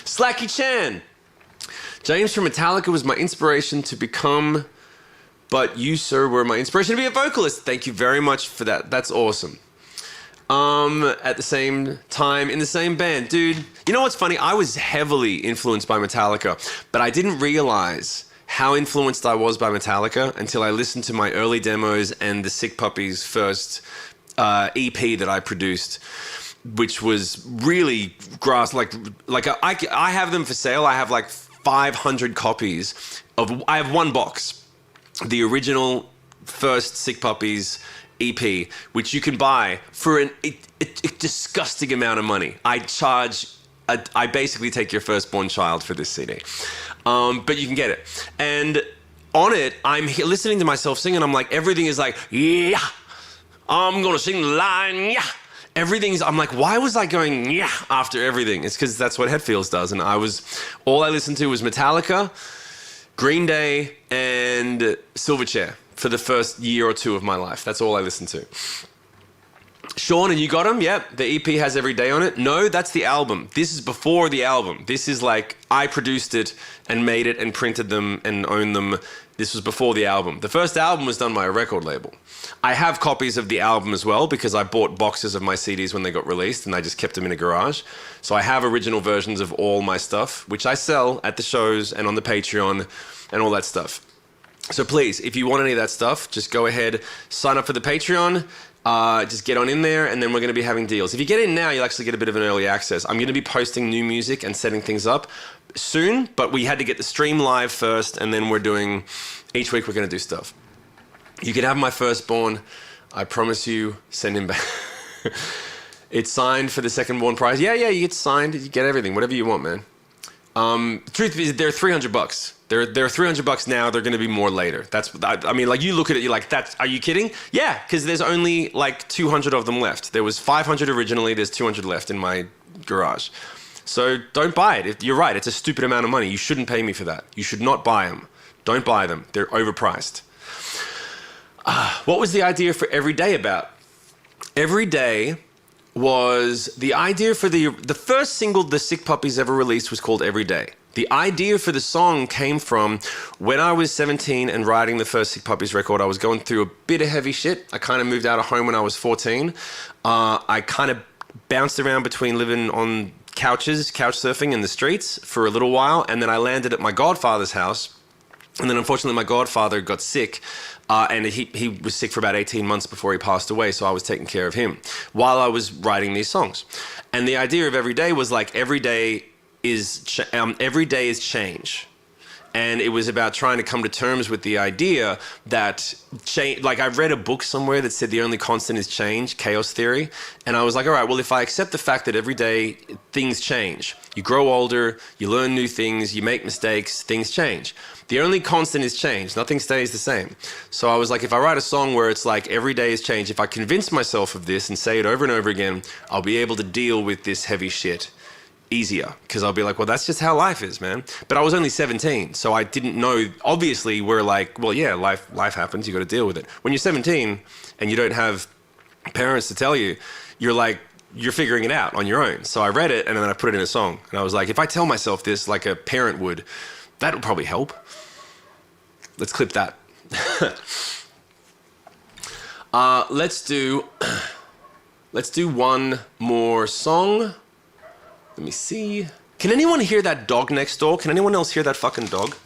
Slacky Chan. James from Metallica was my inspiration to become, but you, sir, were my inspiration to be a vocalist. Thank you very much for that. That's awesome. At the same time, in the same band. Dude, you know what's funny? I was heavily influenced by Metallica, but I didn't realize how influenced I was by Metallica until I listened to my early demos and the Sick Puppies' first EP that I produced, which was really grass. I have them for sale. I have like 500 copies of. I have one box, the original first Sick Puppies EP, which you can buy for a disgusting amount of money. I basically take your firstborn child for this CD. But you can get it. And on it, I'm listening to myself sing, and I'm like, everything is like, yeah, I'm gonna sing the line, yeah. I'm like, why was I going, yeah, after everything? It's because that's what Hetfields does. And all I listened to was Metallica, Green Day, and Silverchair for the first year or two of my life. That's all I listened to. Sean, and you got them? Yep. The EP has Every Day on it. No, that's the album. This is before the album. This is like, I produced it and made it and printed them and owned them. This was before the album. The first album was done by a record label. I have copies of the album as well because I bought boxes of my CDs when they got released and I just kept them in a garage. So I have original versions of all my stuff, which I sell at the shows and on the Patreon and all that stuff. So please, if you want any of that stuff, just go ahead, sign up for the Patreon. Just get on in there, and then we're going to be having deals. If you get in now, you'll actually get a bit of an early access. I'm going to be posting new music and setting things up soon, but we had to get the stream live first, and then each week we're going to do stuff. You can have my firstborn. I promise you, send him back. It's signed for the second-born prize. Yeah, you get signed. You get everything, whatever you want, man. Truth is, they're $300. They're $300 now. They're going to be more later. I mean, like you look at it, you're like, are you kidding? Yeah, because there's only like 200 of them left. There was 500 originally. There's 200 left in my garage. So don't buy it. You're right. It's a stupid amount of money. You shouldn't pay me for that. You should not buy them. Don't buy them. They're overpriced. What was the idea for Every Day about? Every Day was the idea for the first single the Sick Puppies ever released was called Every Day. The idea for the song came from when I was 17 and writing the first Sick Puppies record. I was going through a bit of heavy shit. I kind of moved out of home when I was 14. I kind of bounced around between living on couch surfing in the streets for a little while, and then I landed at my godfather's house. And then unfortunately my godfather got sick, and he was sick for about 18 months before he passed away, so I was taking care of him while I was writing these songs. And the idea of Every Day was like every day is change. And it was about trying to come to terms with the idea that change, like I read a book somewhere that said the only constant is change, chaos theory. And I was like, all right, well, if I accept the fact that every day things change, you grow older, you learn new things, you make mistakes, things change. The only constant is change. Nothing stays the same. So I was like, if I write a song where it's like every day is change, if I convince myself of this and say it over and over again, I'll be able to deal with this heavy shit easier, because I'll be like, well, that's just how life is, man. But I was only 17, so I didn't know. Obviously, we're like, well, yeah, life happens. You got to deal with it. When you're 17 and you don't have parents to tell you, you're figuring it out on your own. So I read it and then I put it in a song, and I was like, if I tell myself this like a parent would, that would probably help. Let's clip that. Let's do one more song. Let me see. Can anyone hear that dog next door? Can anyone else hear that fucking dog?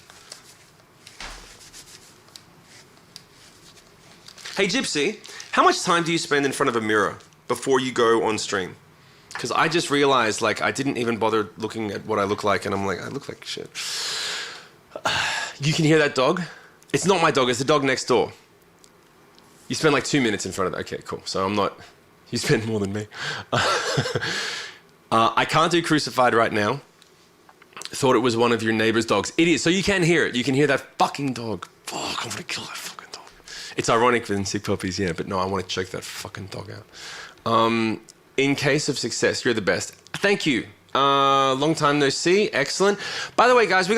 Hey Gypsy, how much time do you spend in front of a mirror before you go on stream? Because I just realized, like, I didn't even bother looking at what I look like, and I'm like, I look like shit. You can hear that dog? It's not my dog, it's the dog next door. You spend like 2 minutes in front of it. Okay, cool. So I'm not, you spend more than me. I can't do Crucified right now. Thought it was one of your neighbor's dogs. It is, so you can hear it. You can hear that fucking dog. Fuck, I'm gonna kill that fucking dog. It's ironic with Sick Puppies, yeah, but no, I want to choke that fucking dog out. In case of success, you're the best. Thank you. Long time no see. Excellent. By the way, guys, we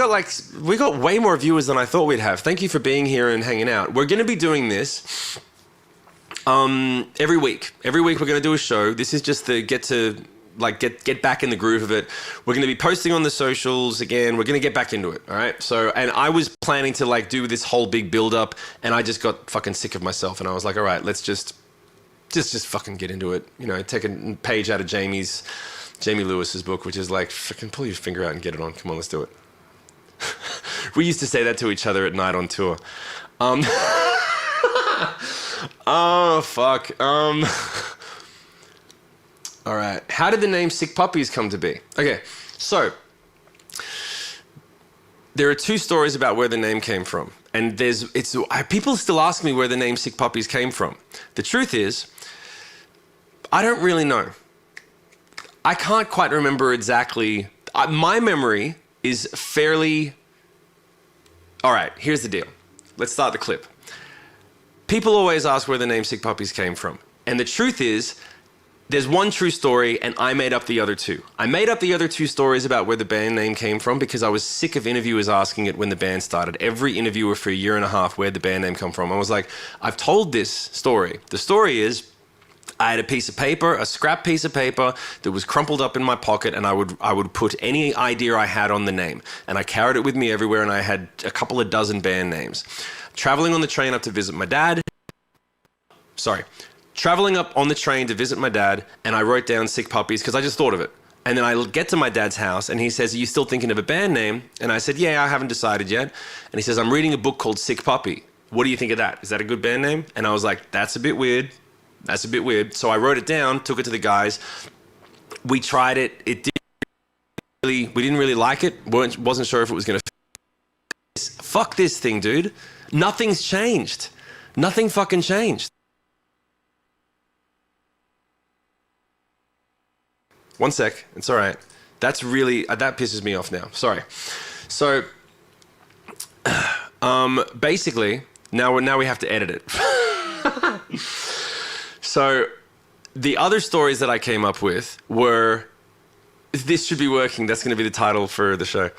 got way more viewers than I thought we'd have. Thank you for being here and hanging out. We're going to be doing this every week. Every week we're going to do a show. This is just to get back in the groove of it. We're going to be posting on the socials again. We're going to get back into it. All right. So, and I was planning to like do this whole big build up, and I just got fucking sick of myself, and I was like, all right, let's just fucking get into it. You know, take a page out of Jamie Lewis's book, which is like, fucking pull your finger out and get it on. Come on, let's do it. We used to say that to each other at night on tour. Oh, fuck. All right. How did the name Sick Puppies come to be? Okay, so there are two stories about where the name came from. And people still ask me where the name Sick Puppies came from. The truth is, I don't really know. I can't quite remember exactly. My memory is fairly... All right, here's the deal. Let's start the clip. People always ask where the name Sick Puppies came from. And the truth is, there's one true story, and I made up the other two. I made up the other two stories about where the band name came from because I was sick of interviewers asking it when the band started. Every interviewer for a year and a half, where'd the band name come from? I was like, I've told this story. The story is, I had a piece of paper, a scrap piece of paper that was crumpled up in my pocket, and I would put any idea I had on the name. And I carried it with me everywhere, and I had a couple of dozen band names. Traveling on the train up to visit my dad. Traveling up on the train to visit my dad, and I wrote down Sick Puppies because I just thought of it. And then I get to my dad's house, and he says, are you still thinking of a band name? And I said, yeah, I haven't decided yet. And he says, I'm reading a book called Sick Puppy. What do you think of that? Is that a good band name? And I was like, that's a bit weird. That's a bit weird. So I wrote it down, took it to the guys. We tried it. We didn't really like it. Wasn't sure if it was going to... Fuck this thing, dude. Nothing's changed. Nothing fucking changed. One sec. It's all right. That's really... that pisses me off now. Sorry. So, basically, now we have to edit it. So, the other stories that I came up with were... This should be working. That's going to be the title for the show.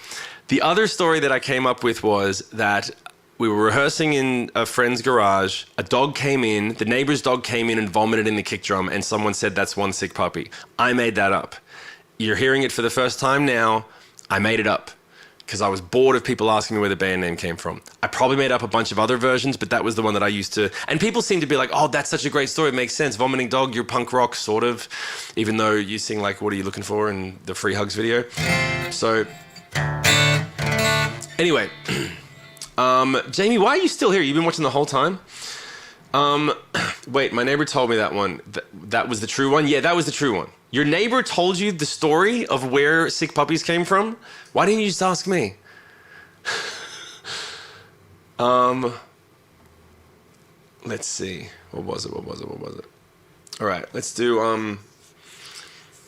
The other story that I came up with was that we were rehearsing in a friend's garage. A dog came in. The neighbor's dog came in and vomited in the kick drum, and someone said, that's one sick puppy. I made that up. You're hearing it for the first time now. I made it up because I was bored of people asking me where the band name came from. I probably made up a bunch of other versions, but that was the one that I used to... And people seem to be like, oh, that's such a great story. It makes sense. Vomiting dog, you're punk rock, sort of. Even though you sing like, what are you looking for in the Free Hugs video? So... Anyway... Jamie, why are you still here? You've been watching the whole time? Wait, my neighbor told me that one. That was the true one? Yeah, that was the true one. Your neighbor told you the story of where Sick Puppies came from? Why didn't you just ask me? Let's see. What was it? All right, let's do,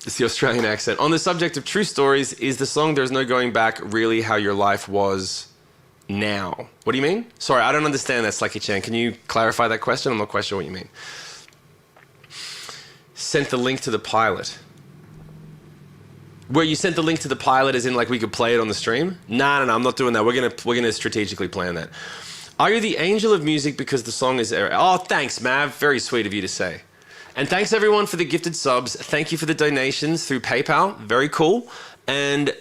it's the Australian accent. On the subject of true stories, is the song There's No Going Back really how your life was now? What do you mean? Sorry, I don't understand that, Slacky Chan. Can you clarify that question? I'm not quite sure what you mean. Sent the link to the pilot. Where you sent the link to the pilot as in like we could play it on the stream? No, I'm not doing that. We're gonna strategically plan that. Are you the angel of music because the song is... Oh, thanks, Mav. Very sweet of you to say. And thanks everyone for the gifted subs. Thank you for the donations through PayPal. Very cool. And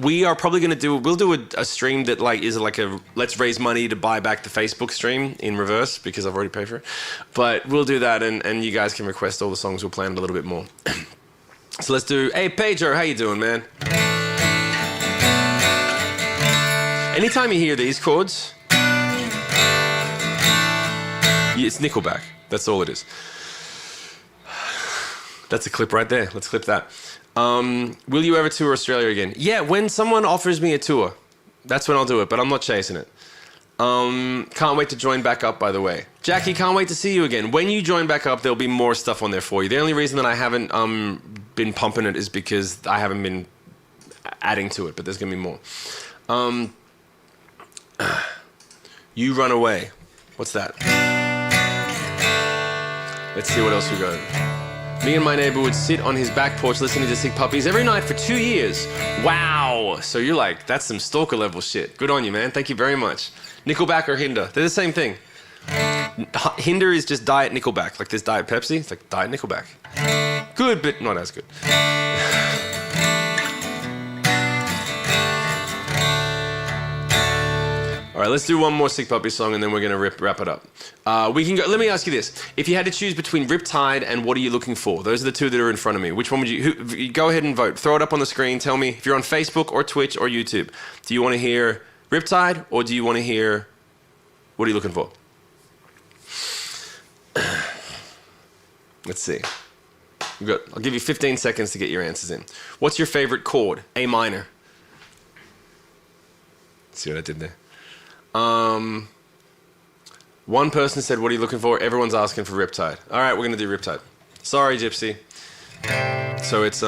we are probably going to we'll do a stream that like is like a let's raise money to buy back the Facebook stream in reverse because I've already paid for it. But we'll do that, and you guys can request all the songs. We'll plan it a little bit more. So let's do. Hey Pedro, how you doing, man? Anytime you hear these chords, it's Nickelback. That's all it is. That's a clip right there. Let's clip that. Will you ever tour Australia again? Yeah, when someone offers me a tour, that's when I'll do it, but I'm not chasing it. Can't wait to join back up, by the way. Jackie, can't wait to see you again. When you join back up, there'll be more stuff on there for you. The only reason that I haven't been pumping it is because I haven't been adding to it, but there's going to be more. You Run Away. What's that? Let's see what else we got. Me and my neighbor would sit on his back porch listening to Sick Puppies every night for 2 years. Wow. So you're like, that's some stalker level shit. Good on you, man. Thank you very much. Nickelback or Hinder? They're the same thing. Hinder is just Diet Nickelback. Like this Diet Pepsi. It's like Diet Nickelback. Good, but not as good. All right, let's do one more Sick Puppy song and then we're going to wrap it up. We can go. Let me ask you this. If you had to choose between Riptide and What Are You Looking For? Those are the two that are in front of me. Which one would you... go ahead and vote. Throw it up on the screen. Tell me if you're on Facebook or Twitch or YouTube. Do you want to hear Riptide or do you want to hear What Are You Looking For? Let's see. I'll give you 15 seconds to get your answers in. What's your favorite chord? A minor. See what I did there? One person said, what are you looking for? Everyone's asking for Riptide. All right, we're going to do Riptide. Sorry, Gypsy. So it's,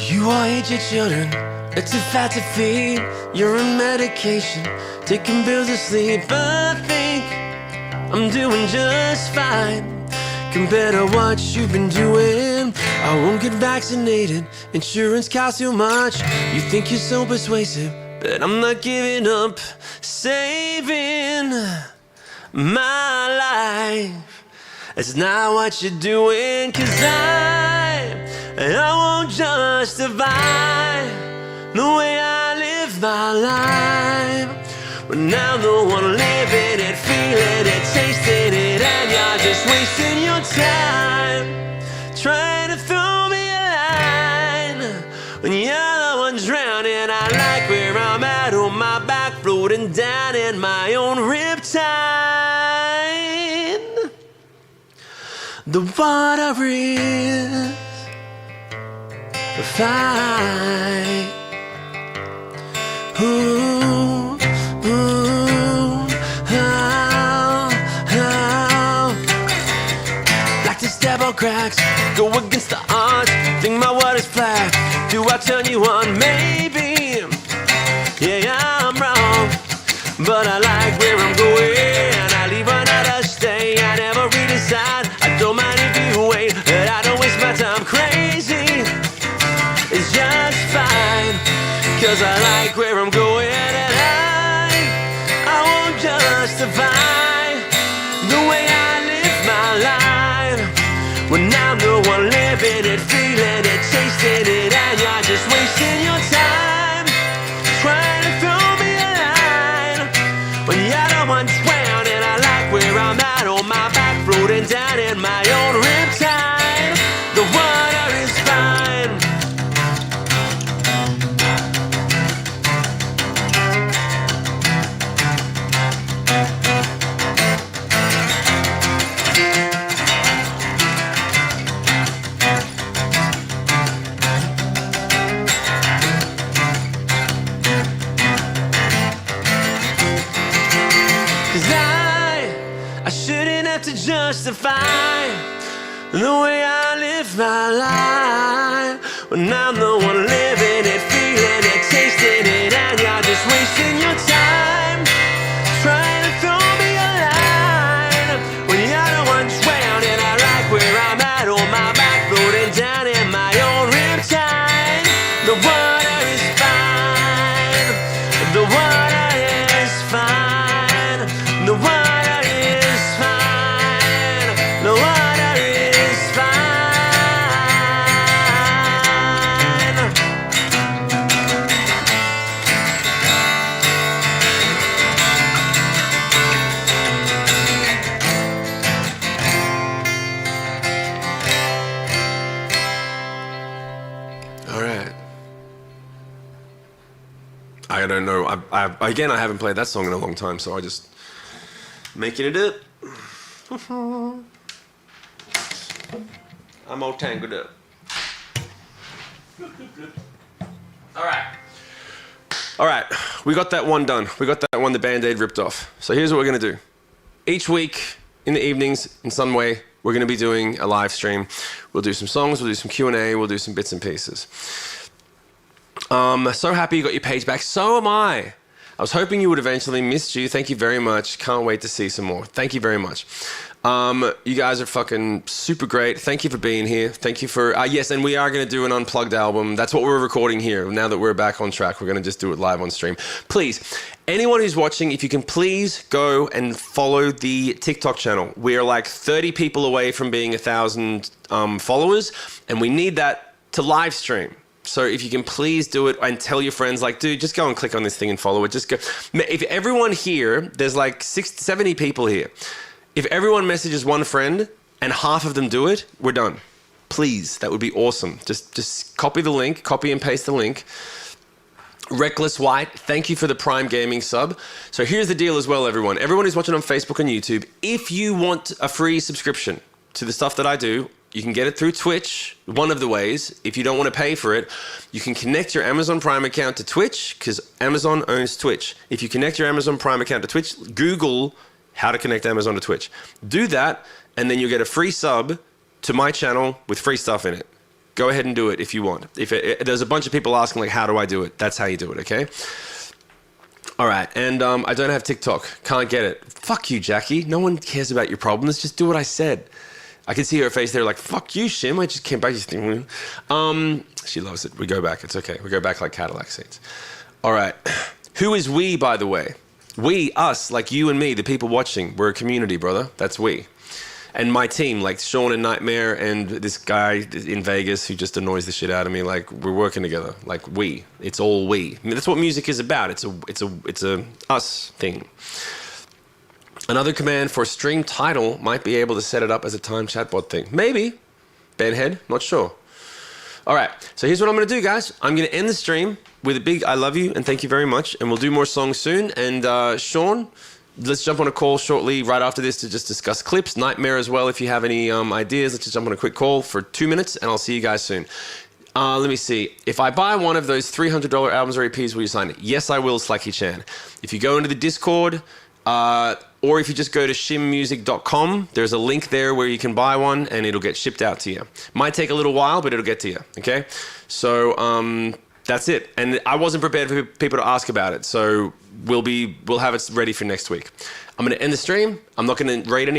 You all hate your children, they're too fat to feed. You're on medication, taking pills to sleep. I think I'm doing just fine compared to what you've been doing. I won't get vaccinated, insurance costs too much. You think you're so persuasive, but I'm not giving up. Saving my life, it's not what you're doing. 'Cause I won't justify the way I live my life. But now the one living it, feeling it, tasting it, and you're just wasting your time trying to throw me a line when you're the one drowning. I like where I'm at on my back, floating down in my own riptide. The water is fine. Ooh, ooh, like to step on cracks, go against the odds. Think my water's flat. Do I turn you on? Maybe. Yeah, I'm wrong, but I like where I'm going. I leave another stay. I never redecide. I don't mind if you wait, but I don't waste my time crazy. It's just fine, 'cause I like where I'm going. And I won't justify the way I live my life when I'm the one living it, feeling it, tasting it, and you're just wasting your time trying to throw me a line when you're the one drowning. I like where I'm at on my back, floating down in my own riptide. The water is fine. Justify the way I live my life when I'm the one living it, feeling it, tasting it, and you're just wasting your time trying to throw me a line when you're the one drowning. I like where I'm at on my back, floating down in my own riptide. The water is fine. I don't know. Again, I haven't played that song in a long time, so I just making it up. I'm all tangled up. All right, we got that one done. We got that one, the Band-Aid ripped off. So here's what we're gonna do. Each week, in the evenings, in some way, we're gonna be doing a live stream. We'll do some songs, we'll do some Q&A, we'll do some bits and pieces. So happy you got your page back. So am I. I was hoping you would eventually. Missed you. Thank you very much. Can't wait to see some more. Thank you very much. You guys are fucking super great. Thank you for being here. Thank you for... yes, and we are going to do an unplugged album. That's what we're recording here. Now that we're back on track, we're going to just do it live on stream. Please, anyone who's watching, if you can please go and follow the TikTok channel. We are like 30 people away from being 1,000 followers, and we need that to live stream. So if you can please do it and tell your friends, like, dude, just go and click on this thing and follow it. Just go. If everyone here, there's like 70 people here. If everyone messages one friend and half of them do it, we're done. Please, that would be awesome. Just copy the link, copy and paste the link. Reckless White, thank you for the Prime Gaming sub. So here's the deal as well, everyone. Everyone who's watching on Facebook and YouTube, if you want a free subscription to the stuff that I do, you can get it through Twitch, one of the ways. If you don't want to pay for it, you can connect your Amazon Prime account to Twitch, because Amazon owns Twitch. If you connect your Amazon Prime account to Twitch, Google how to connect Amazon to Twitch. Do that, and then you'll get a free sub to my channel with free stuff in it. Go ahead and do it if you want. There's a bunch of people asking, like, how do I do it? That's how you do it, okay? All right, and I don't have TikTok. Can't get it. Fuck you, Jackie. No one cares about your problems. Just do what I said. I can see her face there like, fuck you, Shim. I just came back. She loves it. We go back. It's okay. We go back like Cadillac seats. All right. Who is we, by the way? We, us, like you and me, the people watching. We're a community, brother. That's we. And my team, like Sean and Nightmare and this guy in Vegas who just annoys the shit out of me. Like, we're working together. Like, we. It's all we. I mean, that's what music is about. It's a us thing. Another command for stream title might be able to set it up as a time chatbot thing. Maybe. Benhead, not sure. All right, so here's what I'm going to do, guys. I'm going to end the stream with a big I love you and thank you very much. And we'll do more songs soon. And Sean, let's jump on a call shortly right after this to just discuss clips. Nightmare as well, if you have any ideas. Let's just jump on a quick call for 2 minutes and I'll see you guys soon. Let me see. If I buy one of those $300 albums or EPs, will you sign it? Yes, I will, Slacky Chan. If you go into the Discord... or if you just go to shimmusic.com, there's a link there where you can buy one and it'll get shipped out to you. Might take a little while, but it'll get to you, okay? So that's it. And I wasn't prepared for people to ask about it, so we'll have it ready for next week. I'm going to end the stream. I'm not going to rate any